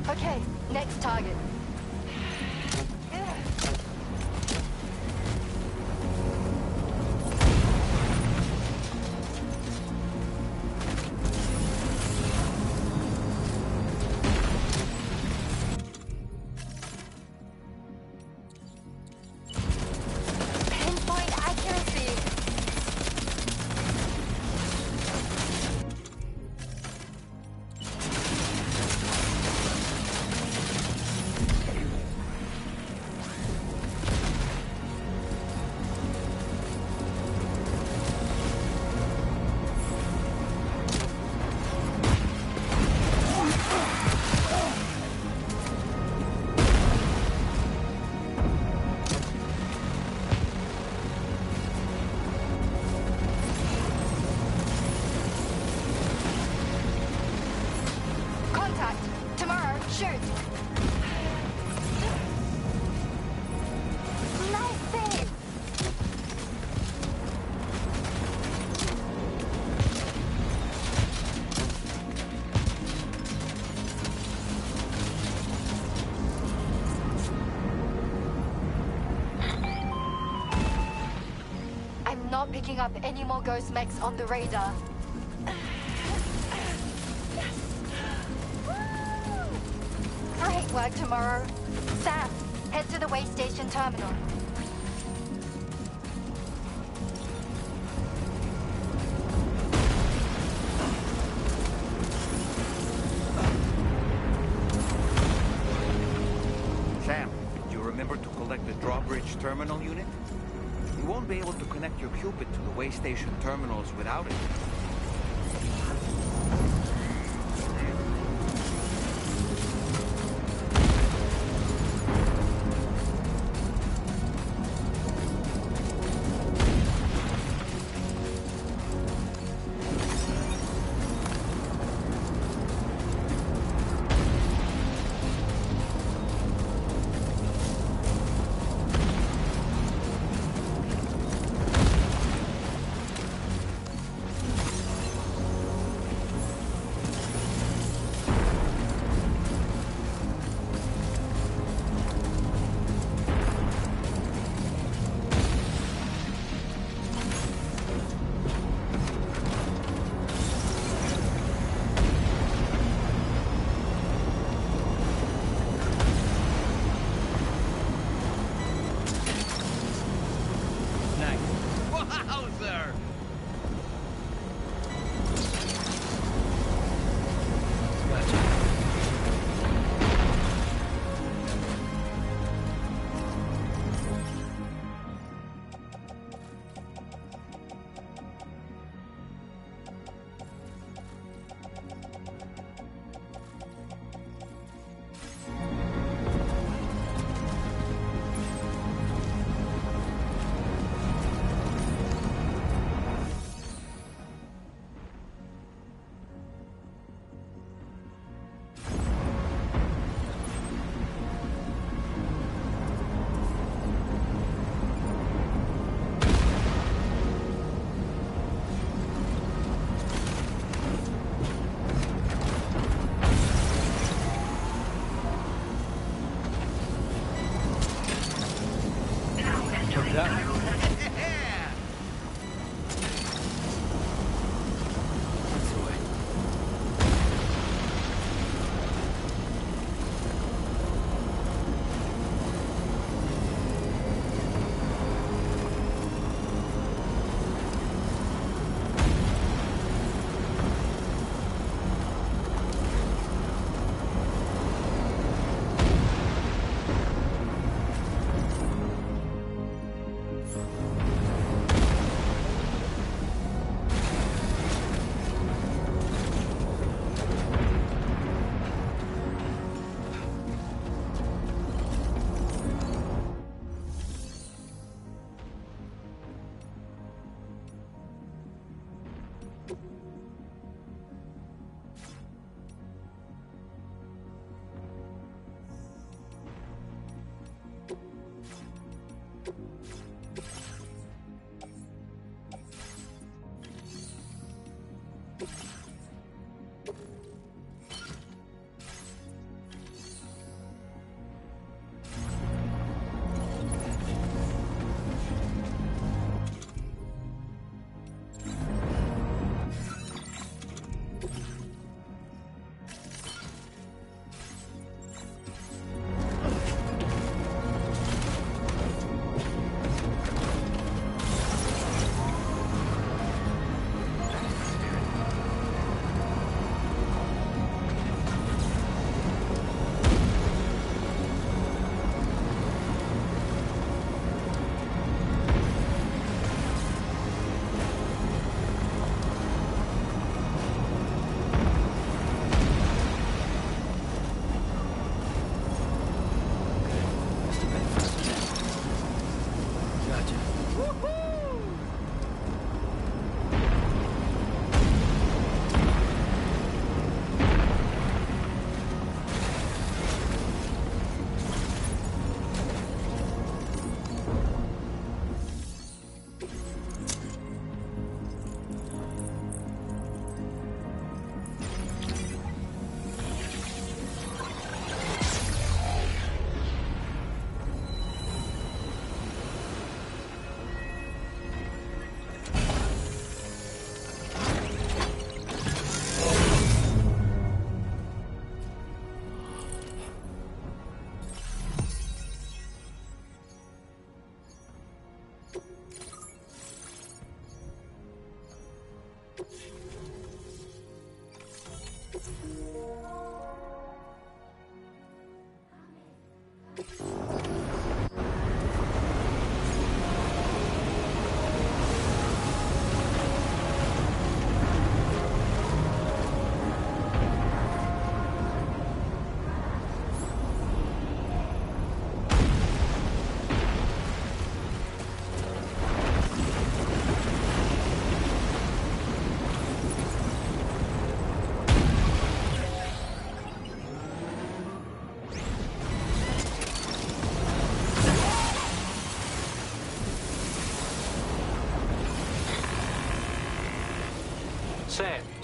Okay, next target. Pinpoint accuracy. Contact. Tomorrow, shoot. Nice save. I'm not picking up any more ghost mechs on the radar. Great work tomorrow. Sam, head to the way station terminal. Sam, do you remember to collect the drawbridge terminal unit? You won't be able to connect your Cupid to the way station terminals without it.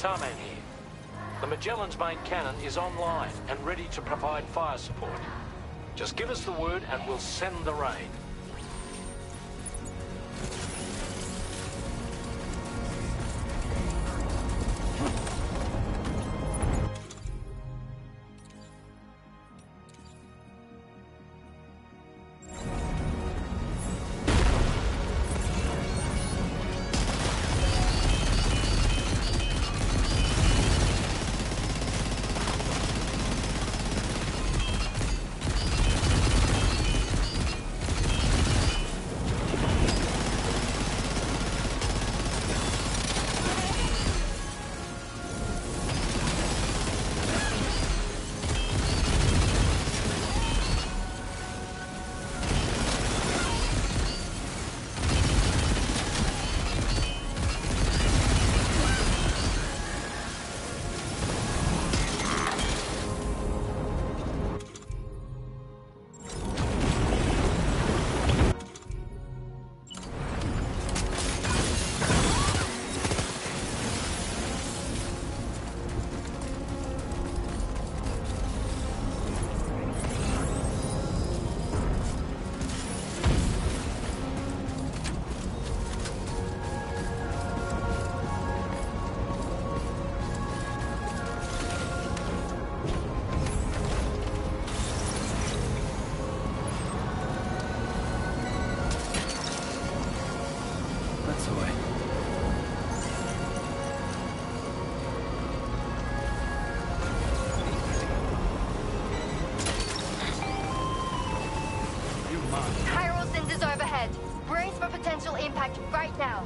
Tarman here. The Magellan's main cannon is online and ready to provide fire support. Just give us the word and we'll send the raid. Potential impact right now.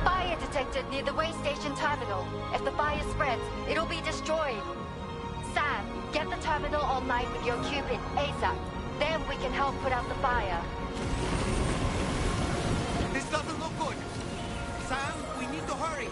Fire detected near the way station terminal. If the fire spreads, it'll be destroyed. Sam, get the terminal online with your Cupid ASAP. Then we can help put out the fire. This doesn't look good. Sam, we need to hurry.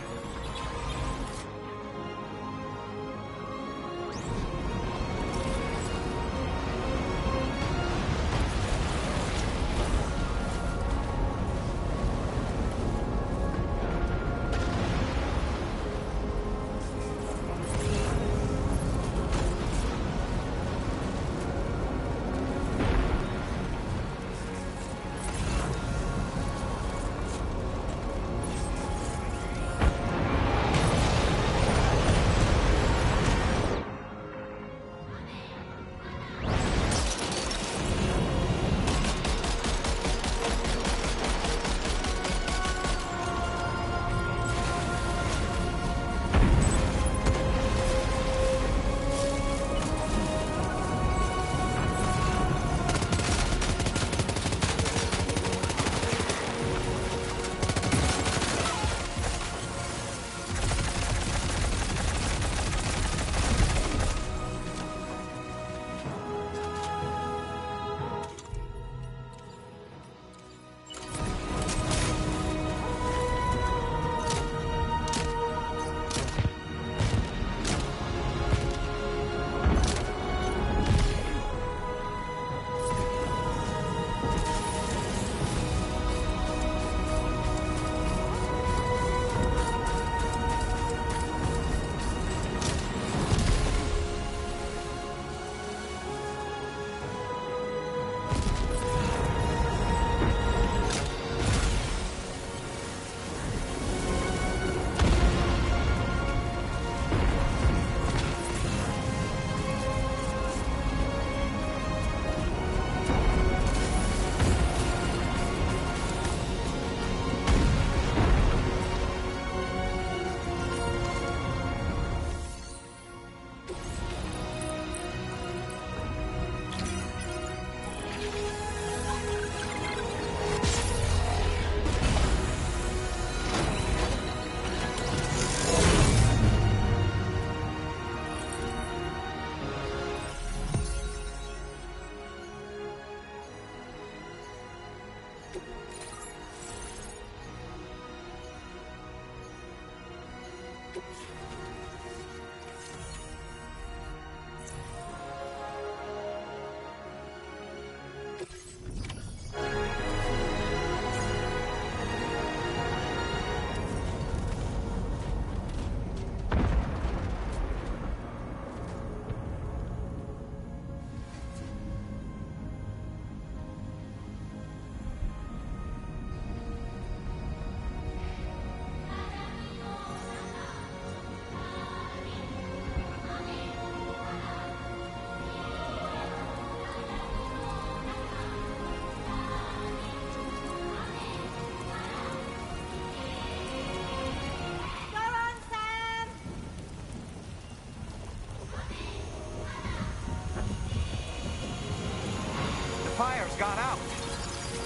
got out.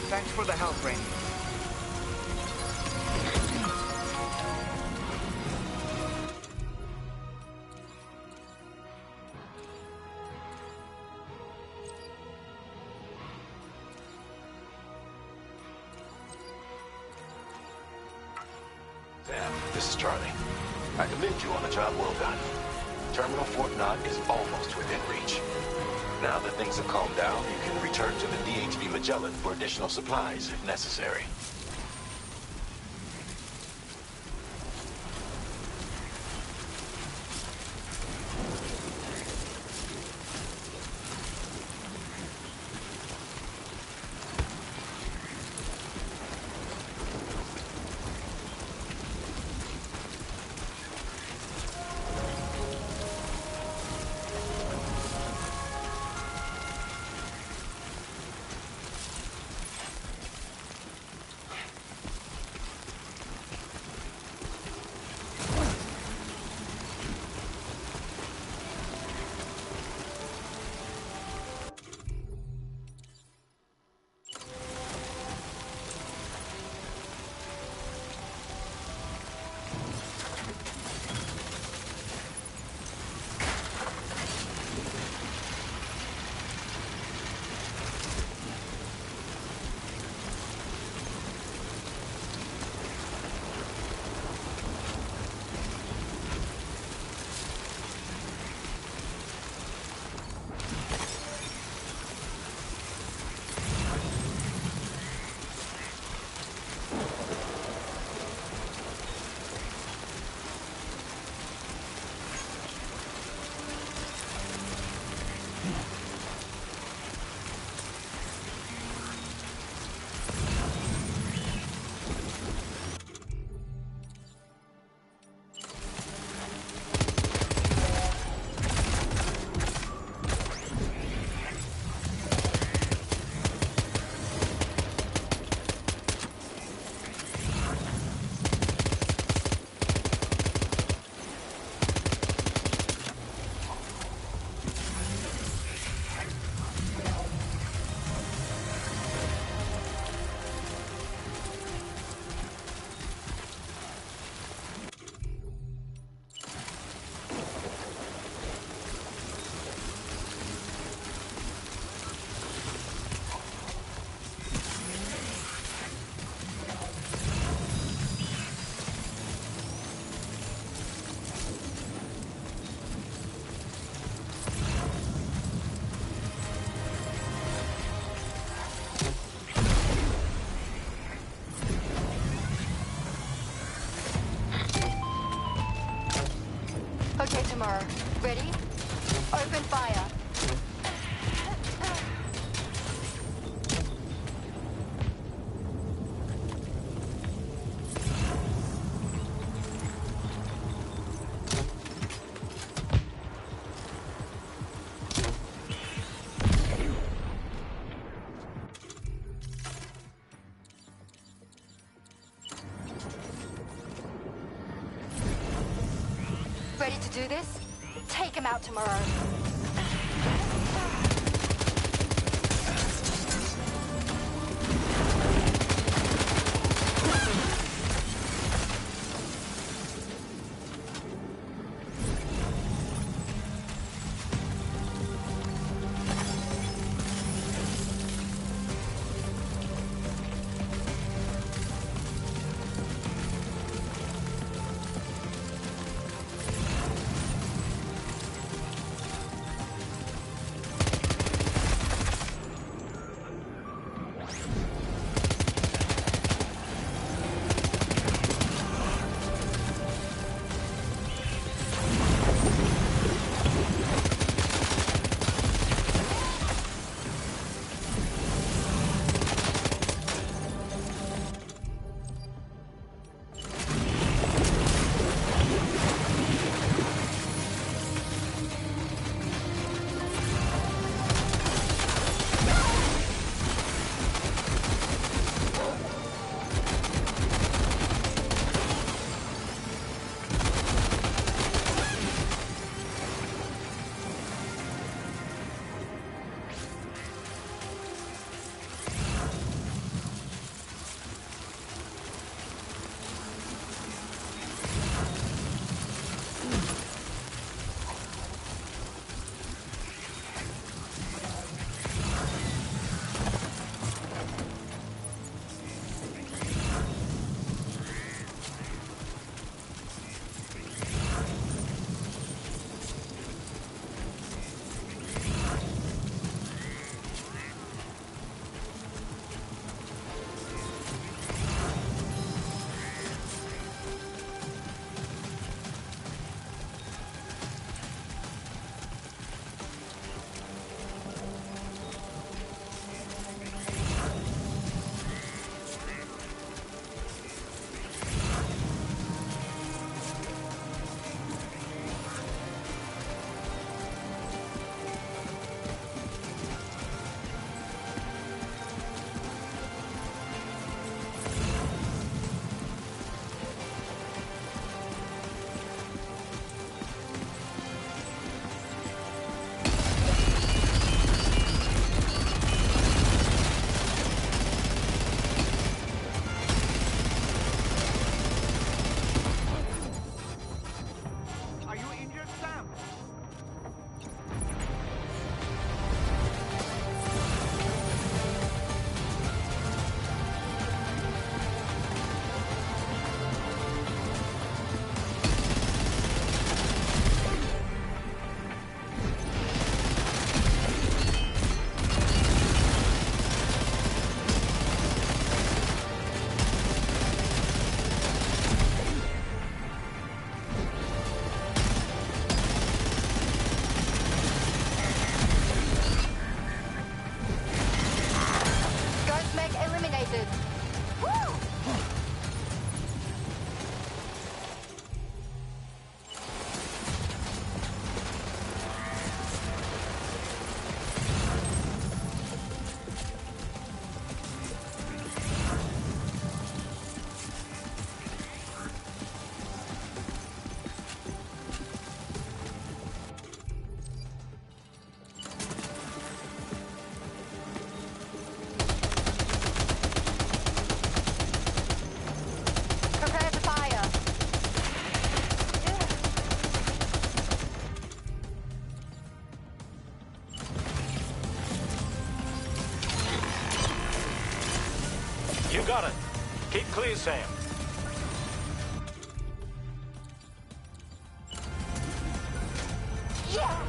Thanks for the help, Rainey. Sam, this is Charlie. I commend you on a job well done. Terminal Fort Knott is almost within reach. Now that things have calmed down, you can return to the DHV Magellan for additional supplies if necessary. Okay, Tomorrow. Ready? Open fire. Ready to do this? Take him out tomorrow. Keep clear, Sam. Yeah!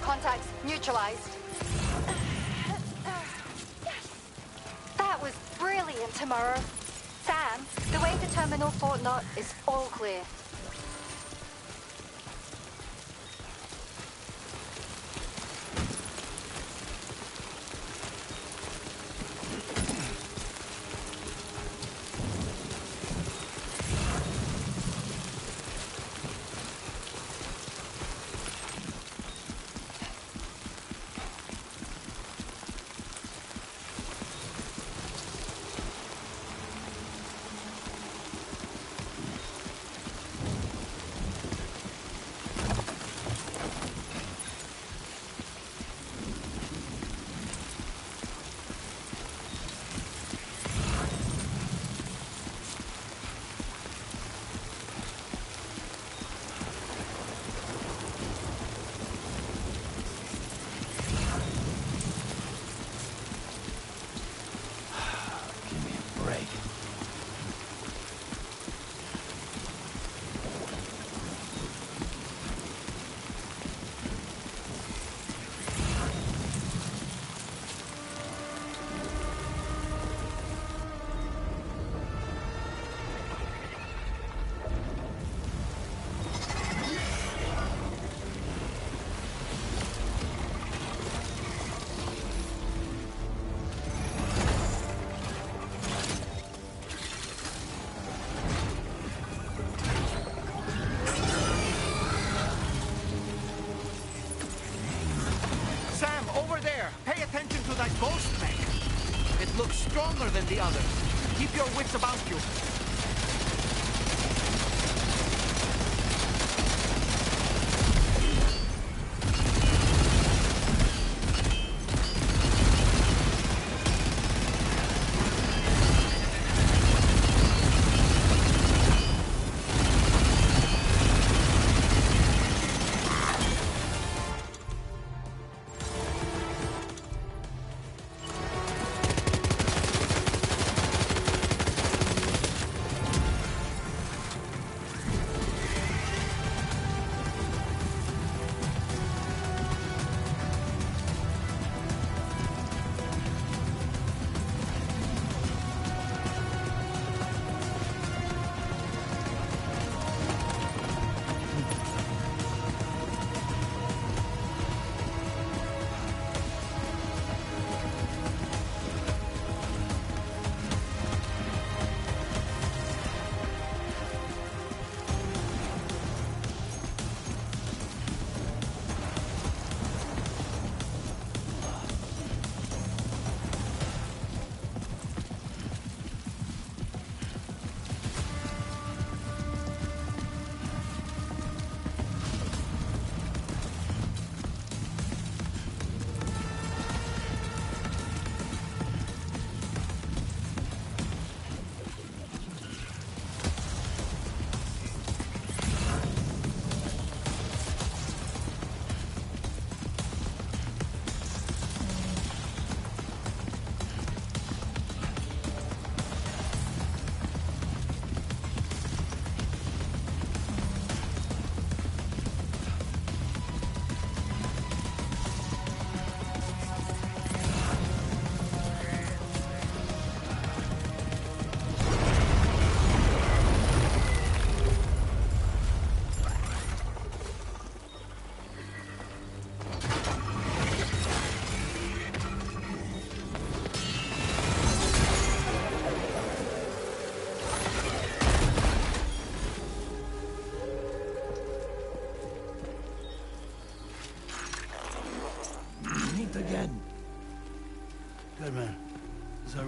Contacts neutralized. That was brilliant, Tomorrow. Sam, the way to Terminal Fort Knott is all clear. ghost mech. It looks stronger than the others. Keep your wits about you.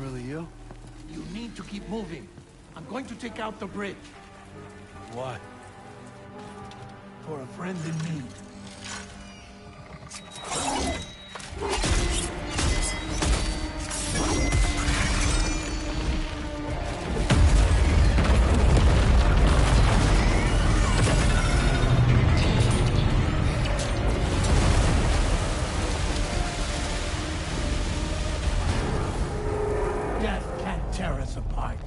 really you? You need to keep moving. I'm going to take out the bridge. Why? For a friend in need. Death can't tear us apart.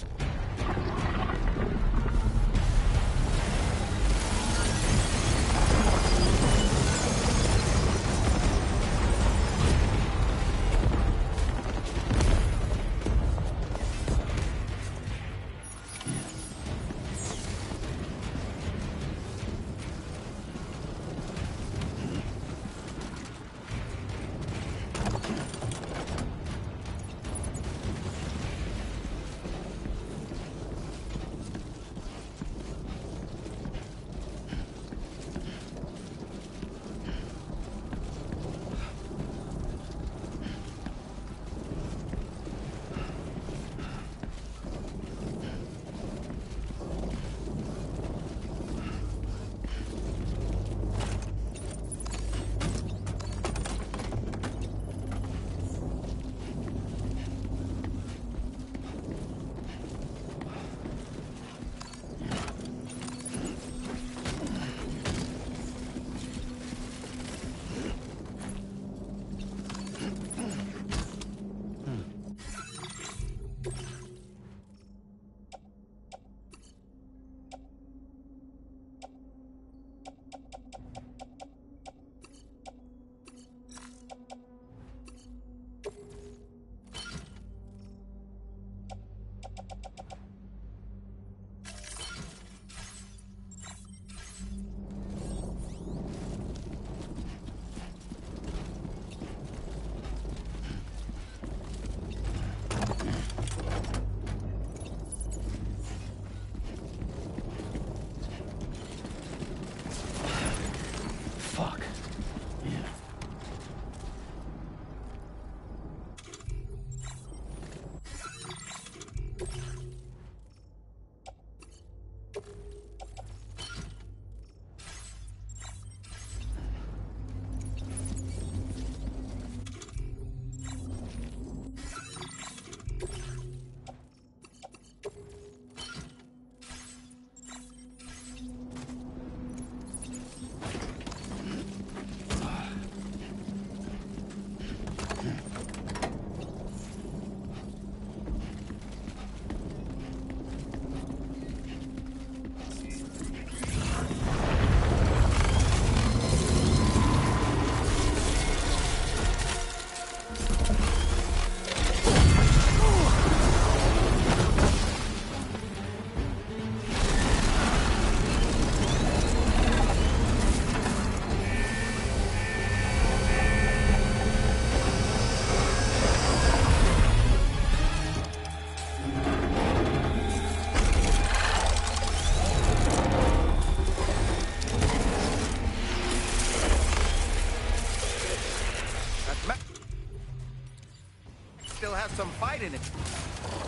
Still have some fight in it.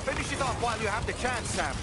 Finish it off while you have the chance, Sam.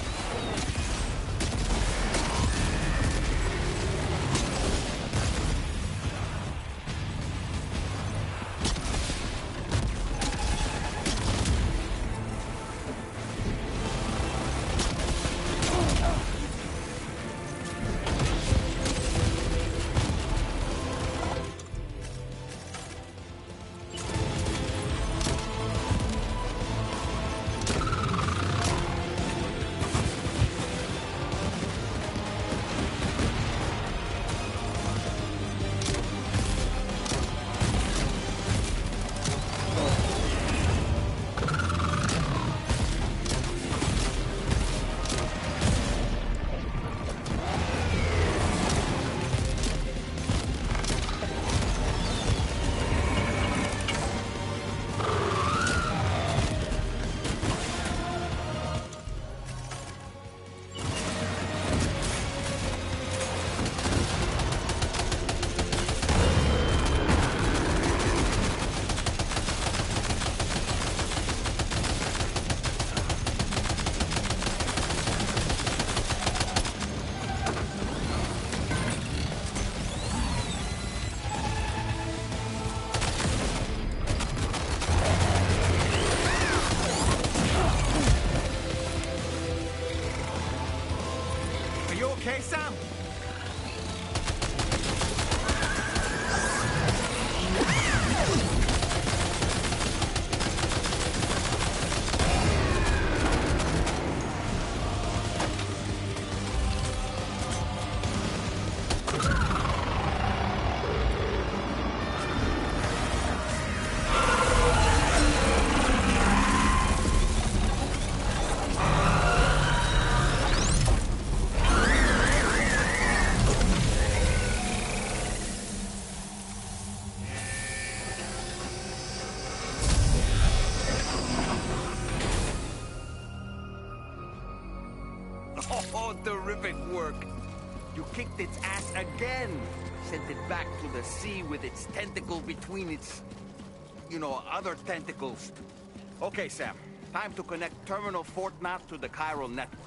okay, Sam? Oh, terrific work. You kicked its ass again. Sent it back to the sea with its tentacle between its, other tentacles. Okay, Sam. Time to connect Terminal Fort Knot to the chiral network.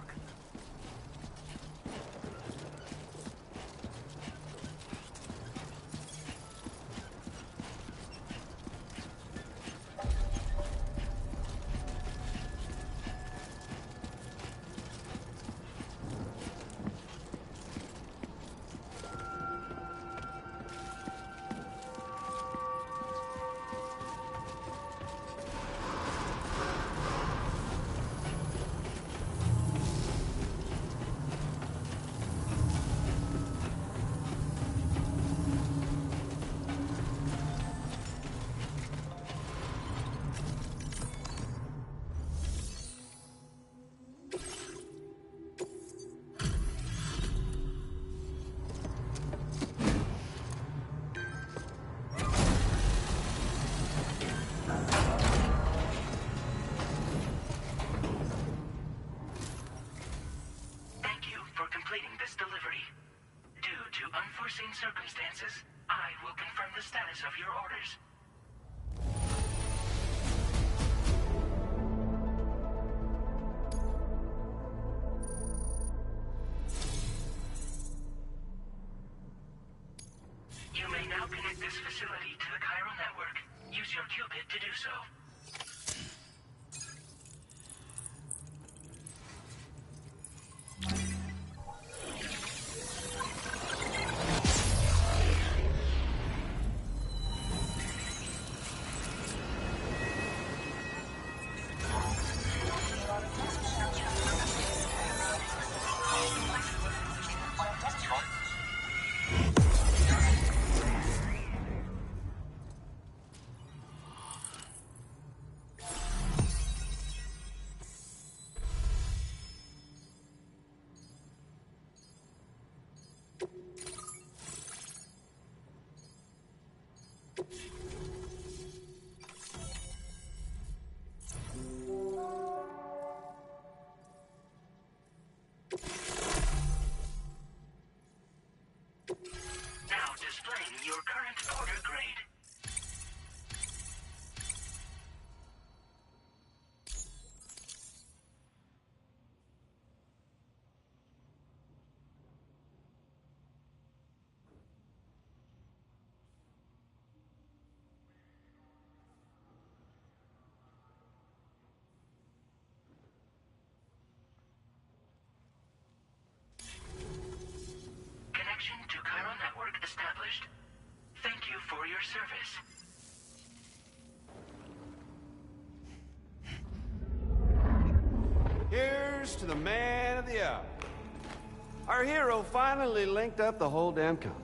Circumstances, I will confirm the status of your orders. You may now connect this facility to the chiral network. Use your qubit to do so. Now displaying your current order grade. Connection to chiral network established. Thank you for your service. Here's to the man of the hour. Our hero finally linked up the whole damn continent.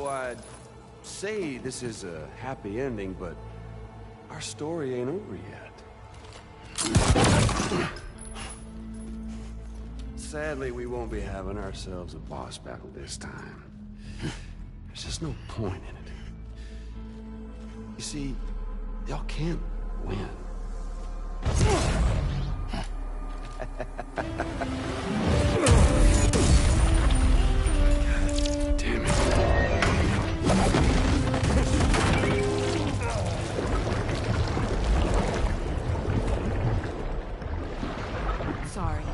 I'd say this is a happy ending, but our story ain't over yet. Sadly, we won't be having ourselves a boss battle this time. There's just no point in it. You see, y'all can't win. Damn it. Sorry,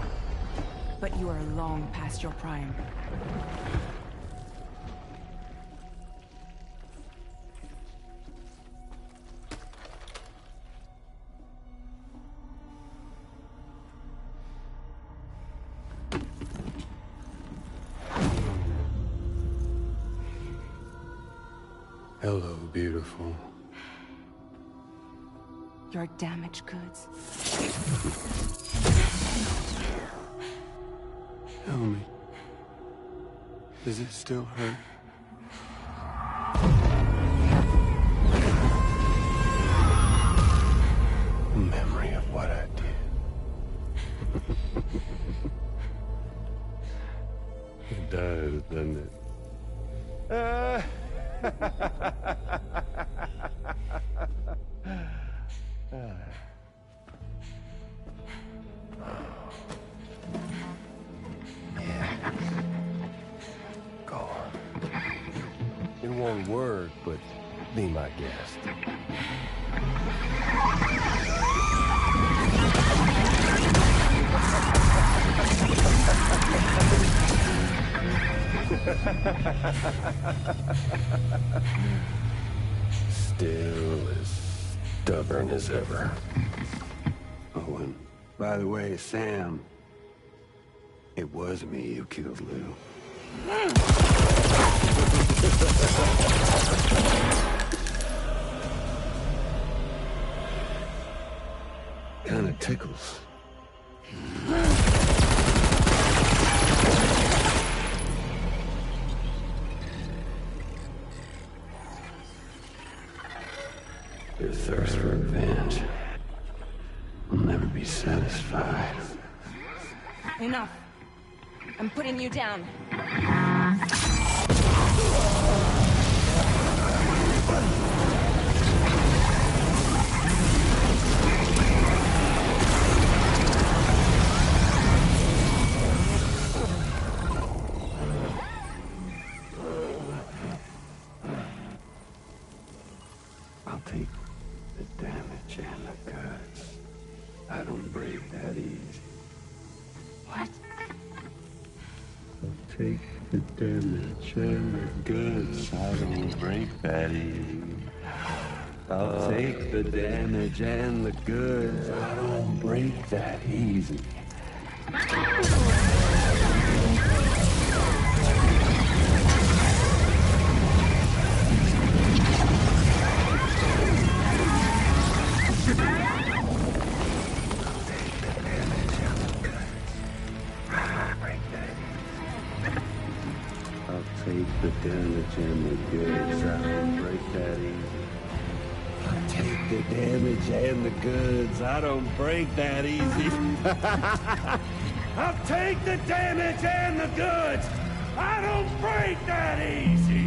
but you are long past your prime. Hello, beautiful. Your damaged goods. Tell me, does it still hurt? A memory of what I did. It does, doesn't it? Go on. In one word, but be my guest. Still as stubborn as ever. Oh, and by the way, Sam, it was me who killed Lou. Kinda tickles. Your thirst for revenge will never be satisfied. Enough. I'm putting you down. I'll take the damage and the goods. I don't break that easy. What? I'll take the damage and the goods. I don't break that easy. I'll take the damage and the goods. I don't break that easy. Take the damage and the goods. I don't break that easy. I'll take the damage and the goods. I don't break that easy. I'll take the damage and the goods. I don't break that easy.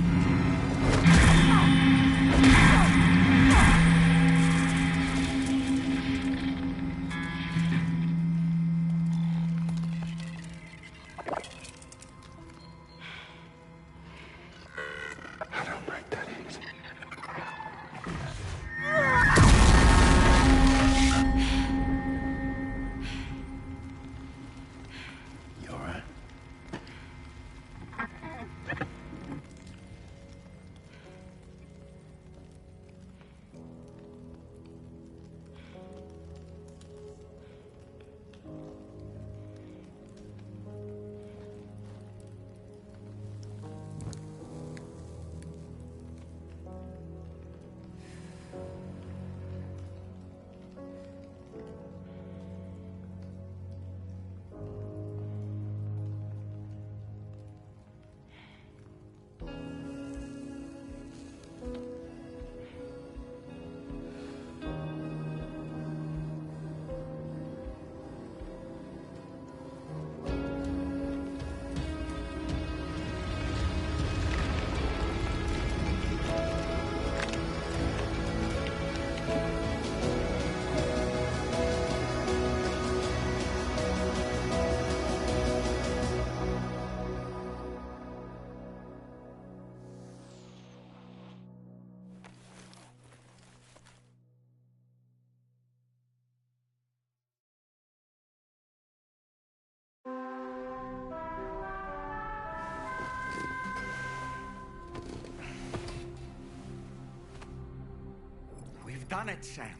Done it, Sam.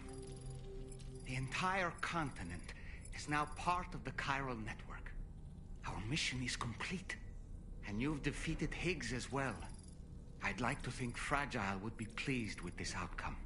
The entire continent is now part of the chiral network. Our mission is complete. And you've defeated Higgs as well. I'd like to think Fragile would be pleased with this outcome.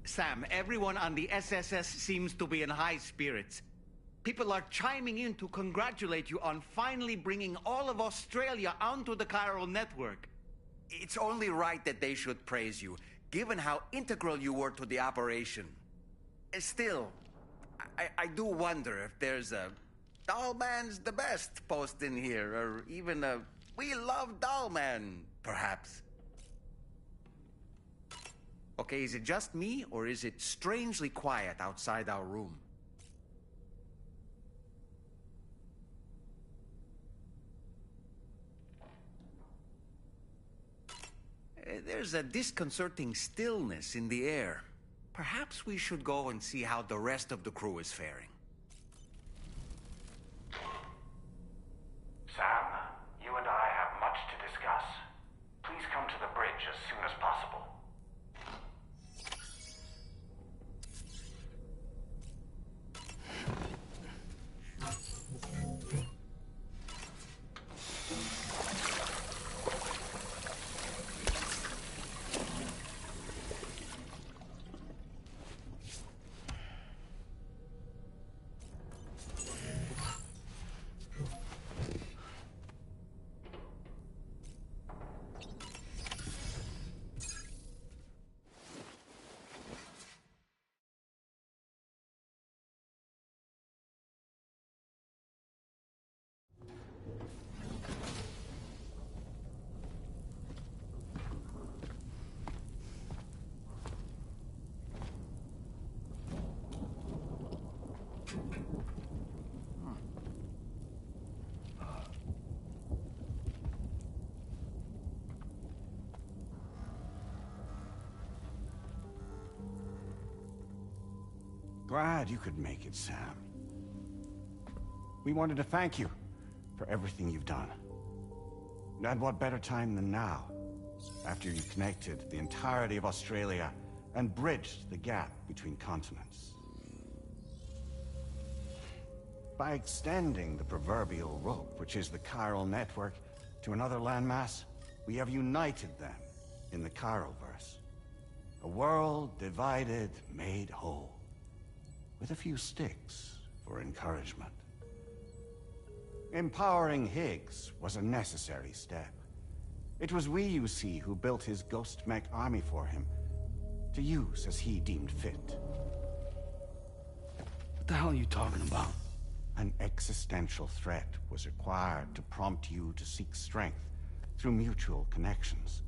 Sam, everyone on the SSS seems to be in high spirits. People are chiming in to congratulate you on finally bringing all of Australia onto the chiral network. It's only right that they should praise you, given how integral you were to the operation. Still, I do wonder if there's a Dollman's the best post in here, or even a We Love Dollman, perhaps. Okay, is it just me, or is it strangely quiet outside our room? There's a disconcerting stillness in the air. Perhaps we should go and see how the rest of the crew is faring. Sam, you and I have much to discuss. Please come to the bridge as soon as possible. Glad you could make it, Sam. We wanted to thank you for everything you've done. And what better time than now, after you connected the entirety of Australia and bridged the gap between continents. By extending the proverbial rope, which is the chiral network, to another landmass, we have united them in the Chiroverse. A world divided, made whole. With a few sticks for encouragement. Empowering Higgs was a necessary step. It was we, you see, who built his ghost mech army for him, to use as he deemed fit. What the hell are you talking about? An existential threat was required to prompt you to seek strength through mutual connections.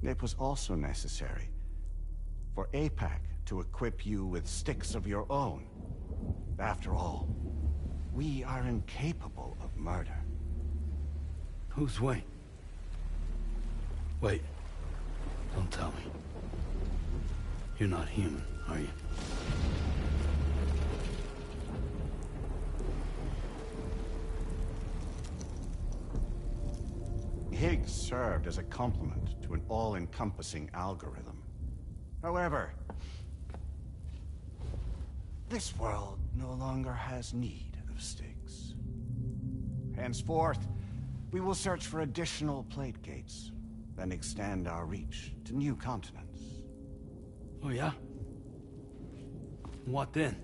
It was also necessary for APAC to equip you with sticks of your own. After all, we are incapable of murder. Who's we? Wait. Don't tell me. You're not human, are you? Higgs served as a complement to an all-encompassing algorithm. However, this world no longer has need of sticks. Henceforth, we will search for additional plate gates, and extend our reach to new continents. Oh yeah? What then?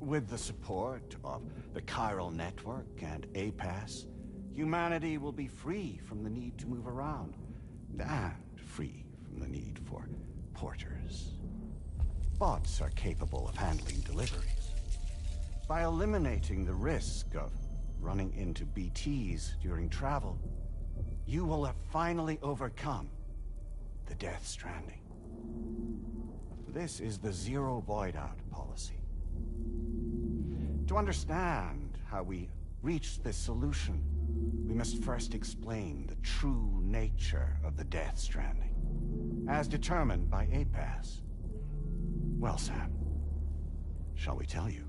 With the support of the chiral network and APAS, humanity will be free from the need to move around, and free from the need for porters. Bots are capable of handling deliveries. By eliminating the risk of running into BTs during travel, you will have finally overcome the Death Stranding. This is the zero void out policy. To understand how we reach this solution, we must first explain the true nature of the Death Stranding, as determined by APAS. Well, Sam, shall we tell you?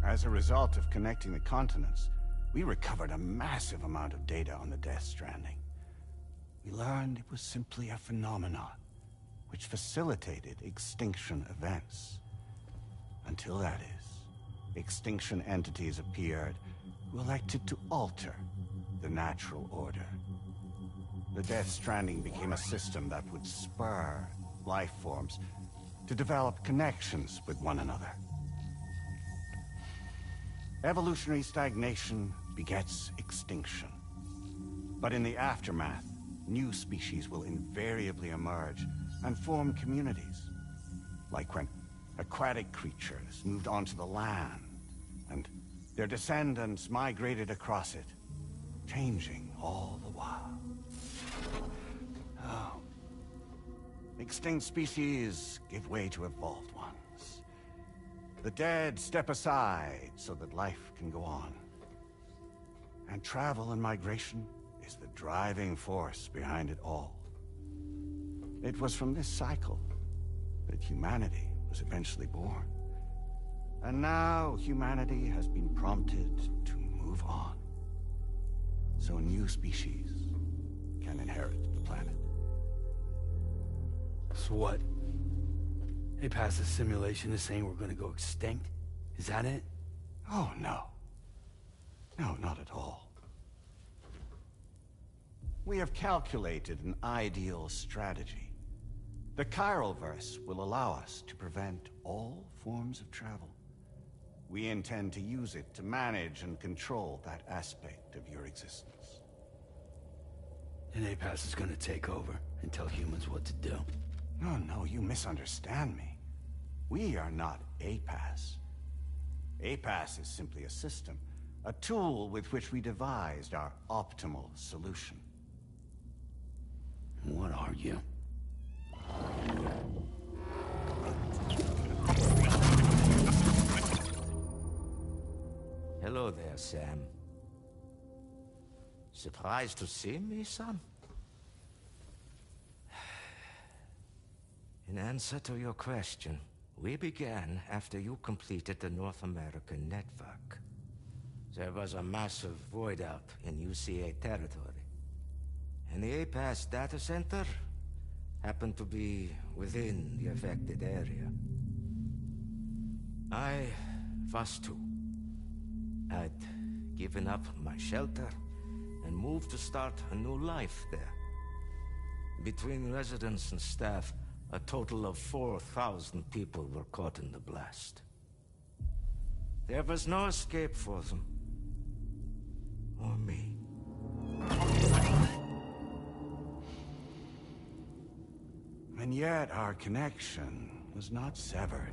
As a result of connecting the continents, we recovered a massive amount of data on the Death Stranding. We learned it was simply a phenomenon which facilitated extinction events. Until that is, extinction entities appeared who elected to alter the natural order. The Death Stranding became a system that would spur life forms to develop connections with one another. Evolutionary stagnation begets extinction. But in the aftermath, new species will invariably emerge and form communities. Like when aquatic creatures moved onto the land, and their descendants migrated across it, changing all the while. Oh. Extinct species give way to evolved ones. The dead step aside so that life can go on. And travel and migration is the driving force behind it all. It was from this cycle that humanity was eventually born. And now humanity has been prompted to move on. So new species can inherit the planet. So what? APAS' simulation is saying we're gonna go extinct? Is that it? Oh, no. No, not at all. We have calculated an ideal strategy. The Chiralverse will allow us to prevent all forms of travel. We intend to use it to manage and control that aspect of your existence. And APAS is gonna take over and tell humans what to do. No, you misunderstand me. We are not APAS. APAS is simply a system, a tool with which we devised our optimal solution. What are you? Hello there, Sam. Surprised to see me, son? In answer to your question, we began after you completed the North American network. There was a massive void out in UCA territory, and the APAS data center happened to be within the affected area. I was too. I'd given up my shelter and moved to start a new life there. Between residents and staff, a total of 4,000 people were caught in the blast. There was no escape for them. Or me. And yet our connection was not severed.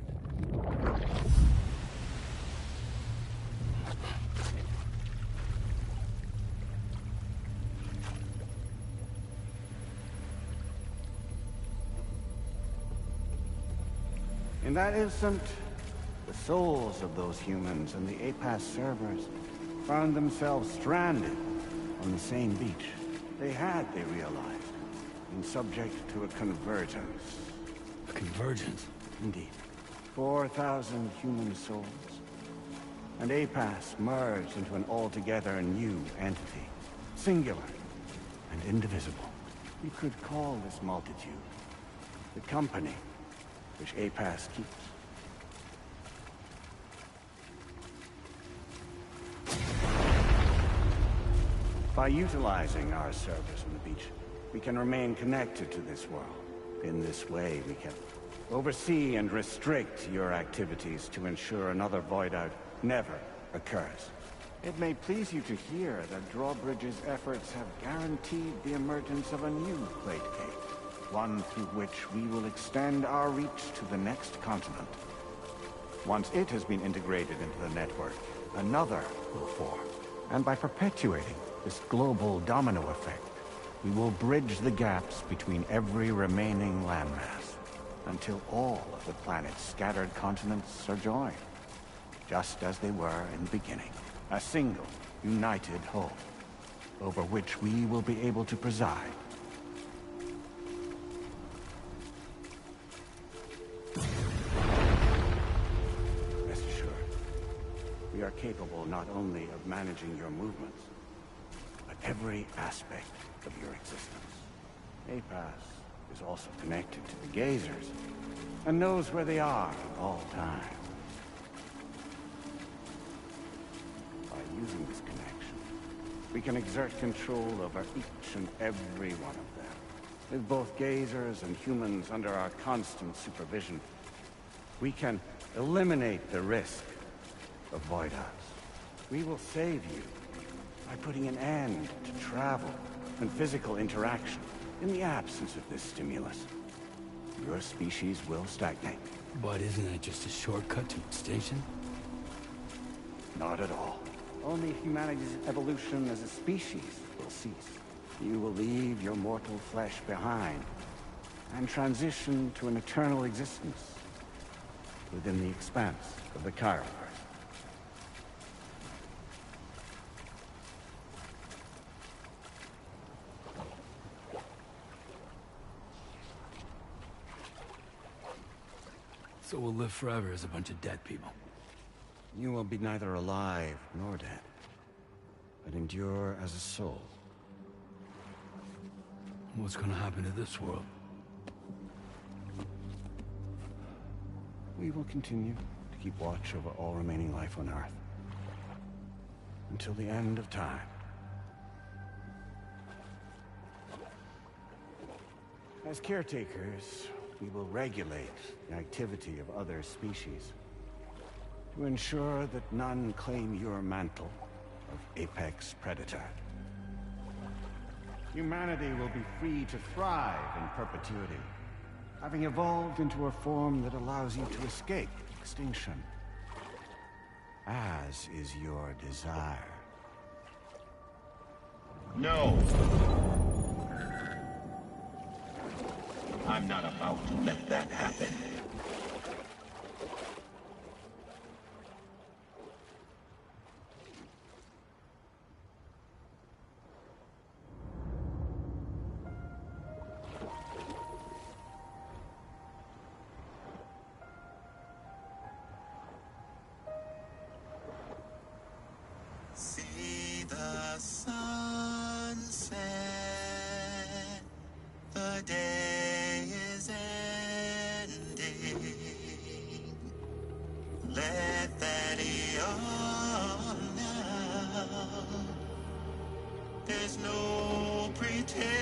In that instant, the souls of those humans and the APAS servers found themselves stranded on the same beach. They realized, been subject to a convergence. A convergence? Indeed. 4,000 human souls. And APAS merged into an altogether new entity. Singular and indivisible. You could call this multitude the company which APAS keeps. By utilizing our servers on the beach, we can remain connected to this world. In this way, we can oversee and restrict your activities to ensure another void-out never occurs. It may please you to hear that Drawbridge's efforts have guaranteed the emergence of a new plate cave, one through which we will extend our reach to the next continent. Once it has been integrated into the network, another will form. And by perpetuating this global domino effect, we will bridge the gaps between every remaining landmass until all of the planet's scattered continents are joined, just as they were in the beginning. A single, united whole, over which we will be able to preside. Rest assured, we are capable not only of managing your movements, but every aspect of your existence. APAS is also connected to the Gazers, and knows where they are at all times. By using this connection, we can exert control over each and every one of them. With both Gazers and humans under our constant supervision, we can eliminate the risk of void outs. We will save you by putting an end to travel and physical interaction. In the absence of this stimulus, your species will stagnate. But isn't that just a shortcut to extinction? Not at all. Only humanity's evolution as a species will cease. You will leave your mortal flesh behind and transition to an eternal existence within the expanse of the Chiroverse. So we'll live forever as a bunch of dead people. You will be neither alive nor dead, but endure as a soul. What's gonna happen to this world? We will continue to keep watch over all remaining life on Earth until the end of time. As caretakers, we will regulate the activity of other species to ensure that none claim your mantle of apex predator. Humanity will be free to thrive in perpetuity, having evolved into a form that allows you to escape extinction, as is your desire. No! I'm not about to let that happen. See the sunset, the day is ending. Let that yawn now. There's no pretending.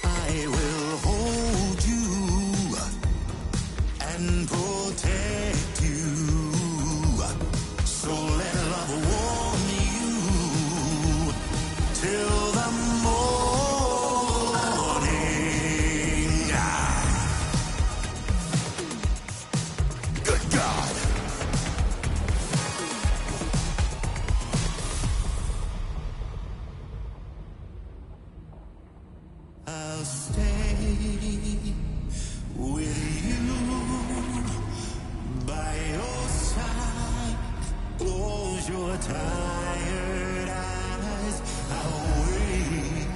I will hold you and protect you. So let love warm you till the morning. Good God. I'll stay with you by your side. Close your tired eyes. I'll wait,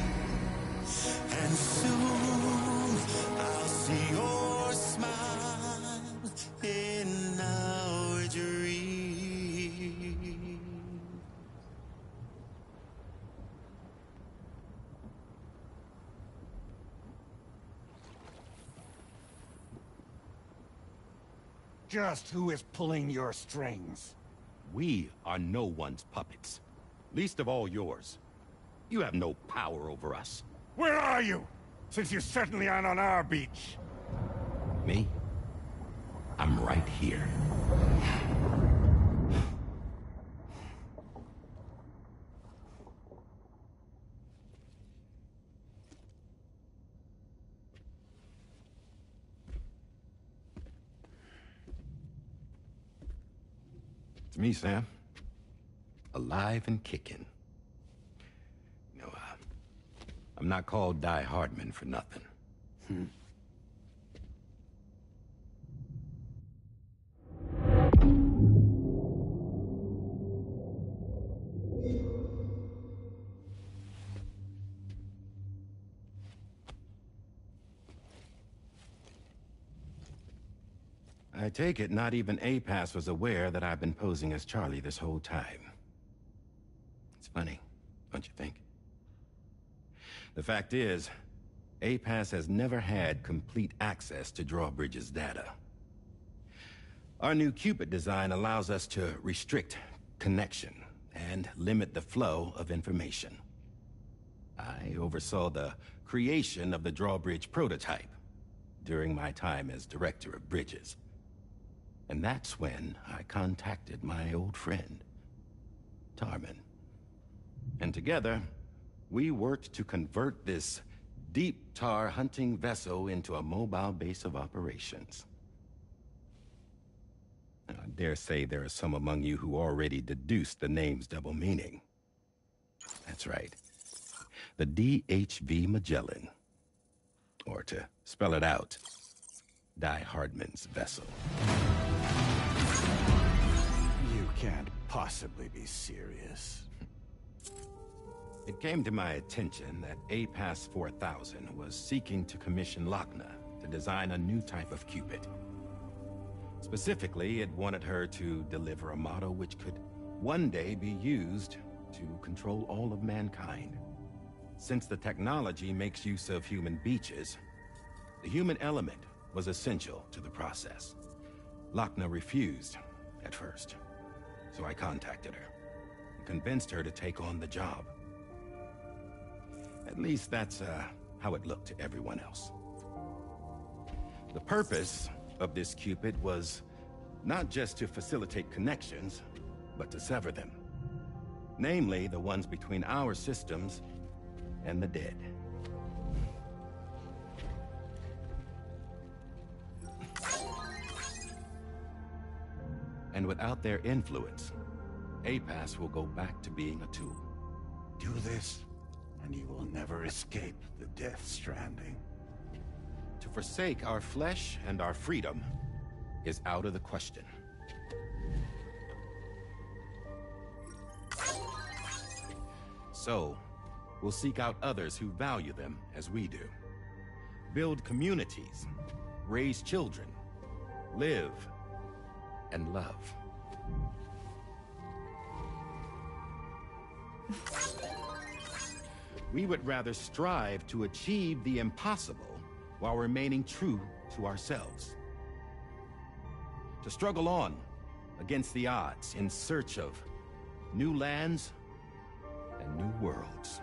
and soon I'll see your smile in our dream. Just who is pulling your strings? We are no one's puppets. Least of all yours. You have no power over us. Where are you? Since you certainly aren't on our beach. Me? I'm right here. It's me, Sam. Alive and kicking. You know, I'm not called Die Hardman for nothing. I take it not even APAS was aware that I've been posing as Charlie this whole time. It's funny, don't you think? The fact is, APAS has never had complete access to Drawbridge's data. Our new Cupid design allows us to restrict connection and limit the flow of information. I oversaw the creation of the Drawbridge prototype during my time as Director of Bridges. And that's when I contacted my old friend, Tarman. And together, we worked to convert this deep tar hunting vessel into a mobile base of operations. And I dare say there are some among you who already deduced the name's double meaning. That's right. The DHV Magellan. Or to spell it out, Die Hardman's vessel. You can't possibly be serious. It came to my attention that APAS 4000 was seeking to commission Uhnngh to design a new type of Cupid. Specifically, it wanted her to deliver a model which could one day be used to control all of mankind. Since the technology makes use of human beaches, the human element was essential to the process. Uhnngh refused at first, so I contacted her and convinced her to take on the job. At least that's how it looked to everyone else. The purpose of this Cupid was not just to facilitate connections, but to sever them. Namely, the ones between our systems and the dead. And without their influence, APAS will go back to being a tool. Do this, and you will never escape the death stranding. To forsake our flesh and our freedom is out of the question. So, we'll seek out others who value them as we do. Build communities, raise children, live, and love. We would rather strive to achieve the impossible while remaining true to ourselves. To struggle on against the odds in search of new lands and new worlds.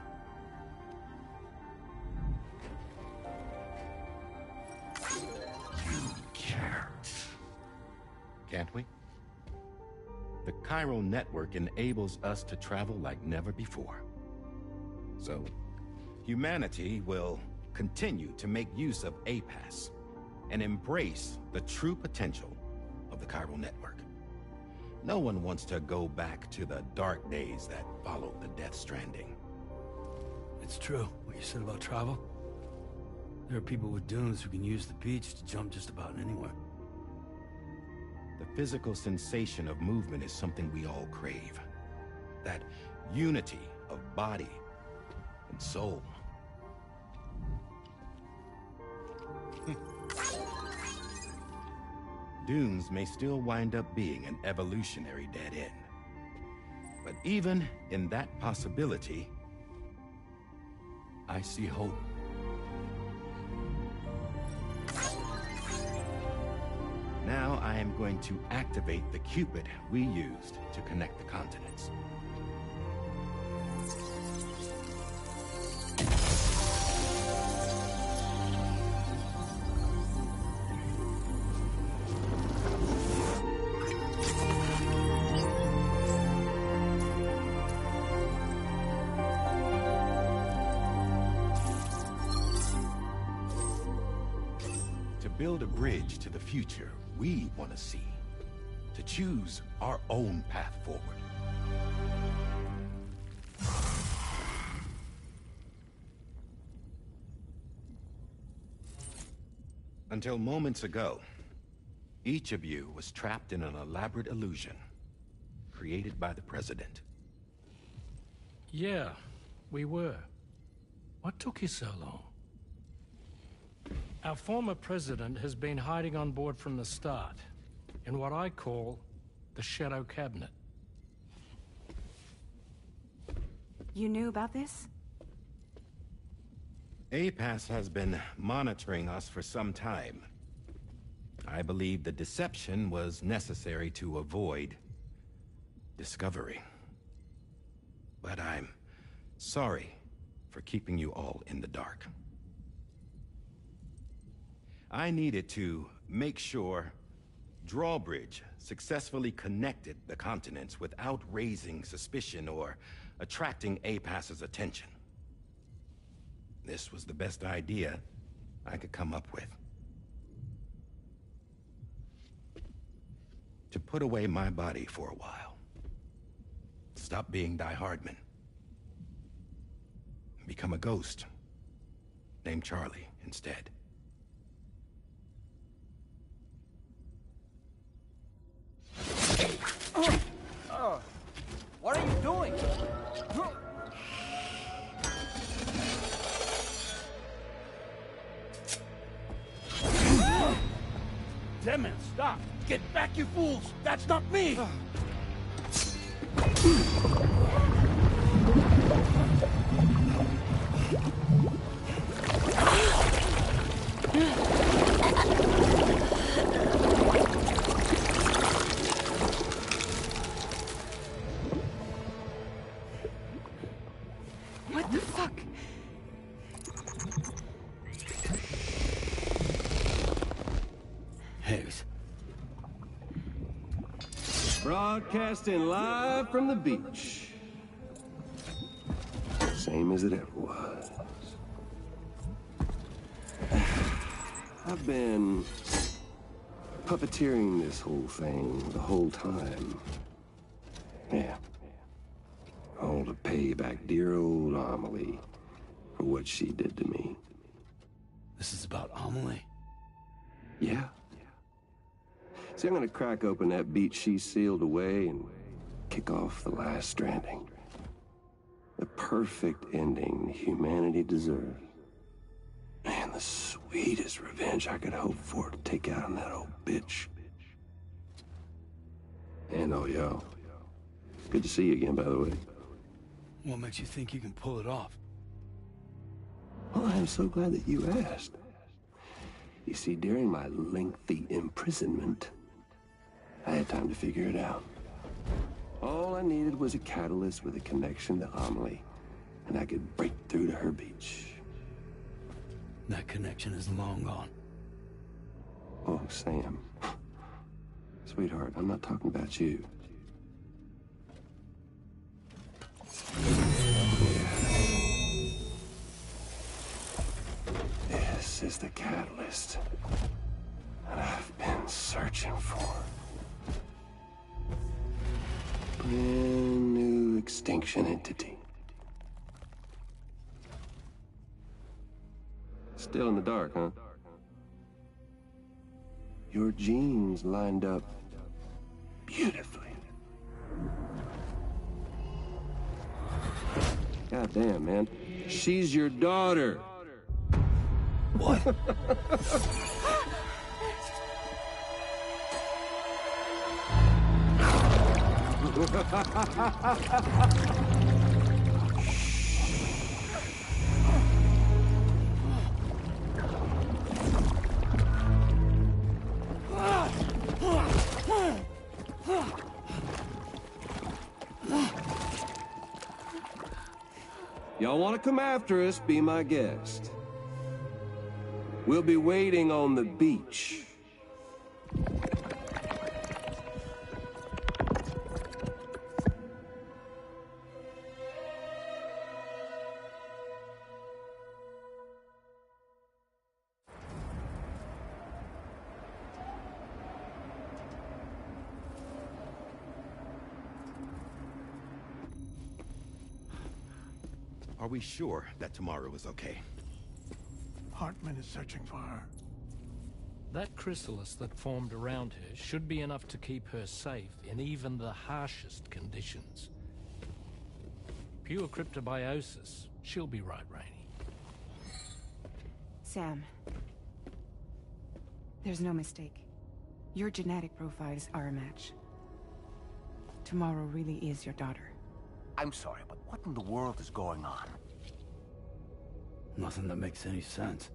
You can't. Can't we? The chiral network enables us to travel like never before. So, humanity will continue to make use of APAS and embrace the true potential of the chiral network. No one wants to go back to the dark days that followed the death stranding. It's true, what you said about travel. There are people with dunes who can use the beach to jump just about anywhere. The physical sensation of movement is something we all crave. That unity of body and soul. Dunes may still wind up being an evolutionary dead end. But even in that possibility, I see hope. Now I am going to activate the Cupid we used to connect the continents. To build a bridge to the future we want to see. to choose our own path forward. Until moments ago, each of you was trapped in an elaborate illusion created by the President. Yeah, we were. What took you so long? Our former president has been hiding on board from the start, in what I call the Shadow Cabinet. You knew about this? APAS has been monitoring us for some time. I believe the deception was necessary to avoid discovery. But I'm sorry for keeping you all in the dark. I needed to make sure Drawbridge successfully connected the continents without raising suspicion or attracting APAS's attention. This was the best idea I could come up with. To put away my body for a while. Stop being Die Hardman. Become a ghost. Named Charlie instead. What are you doing? Damn it, stop! Get back, you fools! That's not me! What the fuck? Higgs. Broadcasting live from the beach. Same as it ever was. I've been puppeteering this whole thing the whole time. Yeah. All to pay back dear old Amelie for what she did to me. This is about Amelie? Yeah. See, I'm gonna crack open that beach she sealed away and kick off the last Stranding. The perfect ending humanity deserves. Man, the sweetest revenge I could hope for to take out on that old bitch. And oh, yo. Good to see you again, by the way. What makes you think you can pull it off? Well, I'm so glad that you asked. You see, during my lengthy imprisonment, I had time to figure it out. All I needed was a catalyst with a connection to Amelie, and I could break through to her beach. That connection is long gone. Oh, Sam. Sweetheart, I'm not talking about you. This is the catalyst that I've been searching for. Brand new extinction entity. Still in the dark, huh? Your genes lined up beautifully. God damn, man. She's your daughter. What? Y'all want to come after us, be my guest. We'll be waiting on the beach. Are we sure that tomorrow is okay? Hartman is searching for her. That chrysalis that formed around her should be enough to keep her safe in even the harshest conditions. Pure cryptobiosis. She'll be right, Rainey. Sam. There's no mistake. Your genetic profiles are a match. Tomorrow really is your daughter. I'm sorry, but what in the world is going on? Nothing that makes any sense.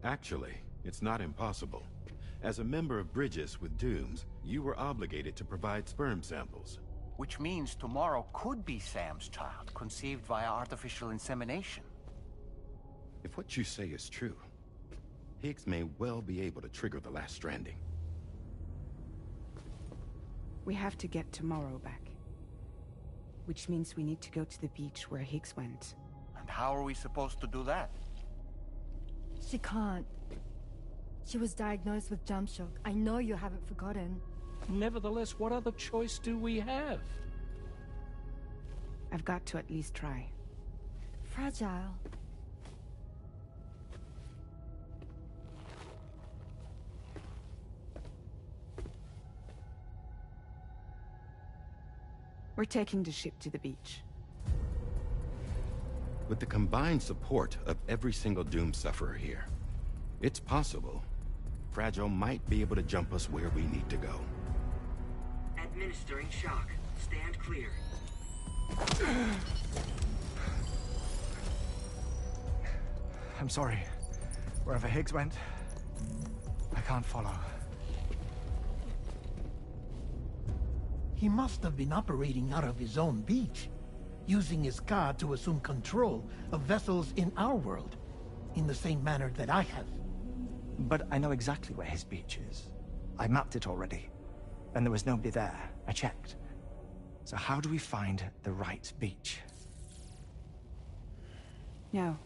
Actually, it's not impossible. As a member of Bridges with Dooms, you were obligated to provide sperm samples. Which means tomorrow could be Sam's child, conceived via artificial insemination. If what you say is true, Higgs may well be able to trigger the last stranding. We have to get tomorrow back. Which means we need to go to the beach where Higgs went. And how are we supposed to do that? She can't. She was diagnosed with jump shock. I know you haven't forgotten. Nevertheless, what other choice do we have? I've got to at least try. Fragile. We're taking the ship to the beach. With the combined support of every single Doom sufferer here, it's possible Fragile might be able to jump us where we need to go. Administering shock. Stand clear. I'm sorry. Wherever Higgs went, I can't follow. He must have been operating out of his own beach, using his car to assume control of vessels in our world, in the same manner that I have. But I know exactly where his beach is. I mapped it already, and there was nobody there. I checked. So how do we find the right beach? No.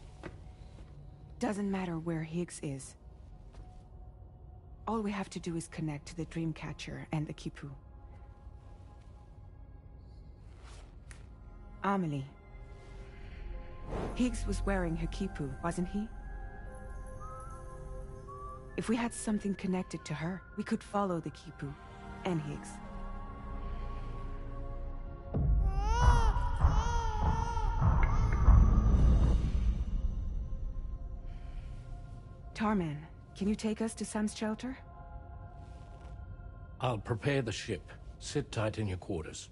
Doesn't matter where Higgs is. All we have to do is connect to the Dreamcatcher and the Kipu. Amelie. Higgs was wearing her Kipu, wasn't he? If we had something connected to her, we could follow the Kipu and Higgs. Tarman, can you take us to Sam's shelter? I'll prepare the ship. Sit tight in your quarters.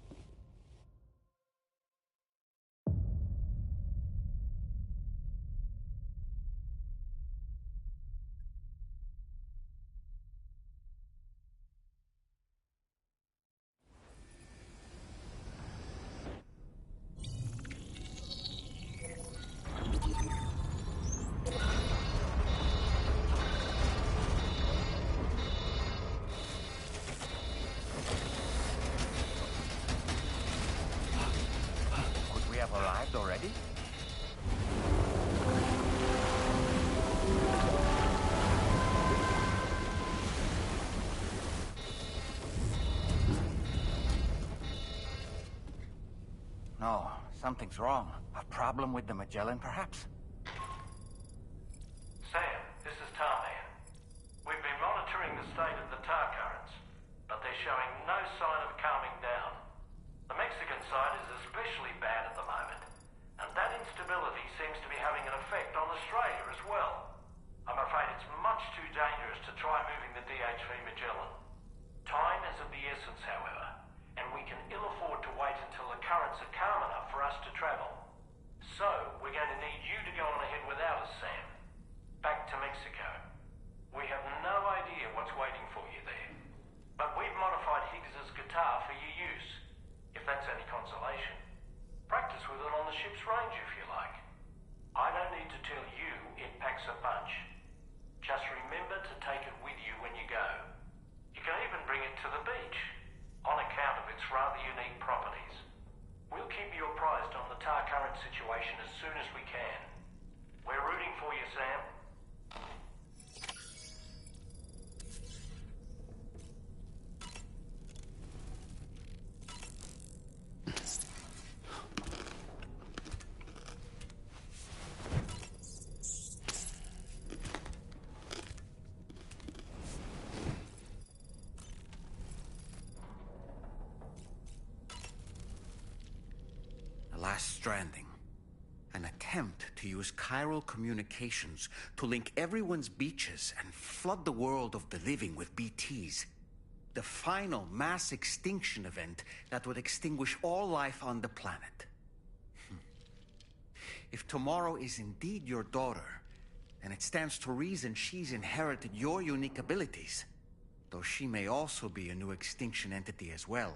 Arrived already? No, something's wrong. A problem with the Magellan, perhaps? Sam, this is Tarman. We've been monitoring the state of the tar currents, but they're showing no sign of calming down. The Mexican side is especially bad at the moment, and that instability seems to be having an effect on Australia as well. I'm afraid it's much too dangerous to try moving the DHV Magellan. Time is of the essence, however, and we can ill afford to wait until the currents are calm enough for us to travel. So, we're going to need you to go on ahead without us, Sam. Back to Mexico. We have no idea what's waiting for you there, but we've modified Higgs's guitar for your use. If that's any consolation. Practice with it on the ship's range if you like. I don't need to tell you it packs a punch. Just remember to take it with you when you go. You can even bring it to the beach, on account of its rather unique properties. We'll keep you apprised on the tar current situation as soon as we can. We're rooting for you, Sam. last Stranding. An attempt to use chiral communications to link everyone's beaches and flood the world of the living with BTs. The final mass extinction event that would extinguish all life on the planet. If tomorrow is indeed your daughter, then it stands to reason she's inherited your unique abilities, though she may also be a new extinction entity as well.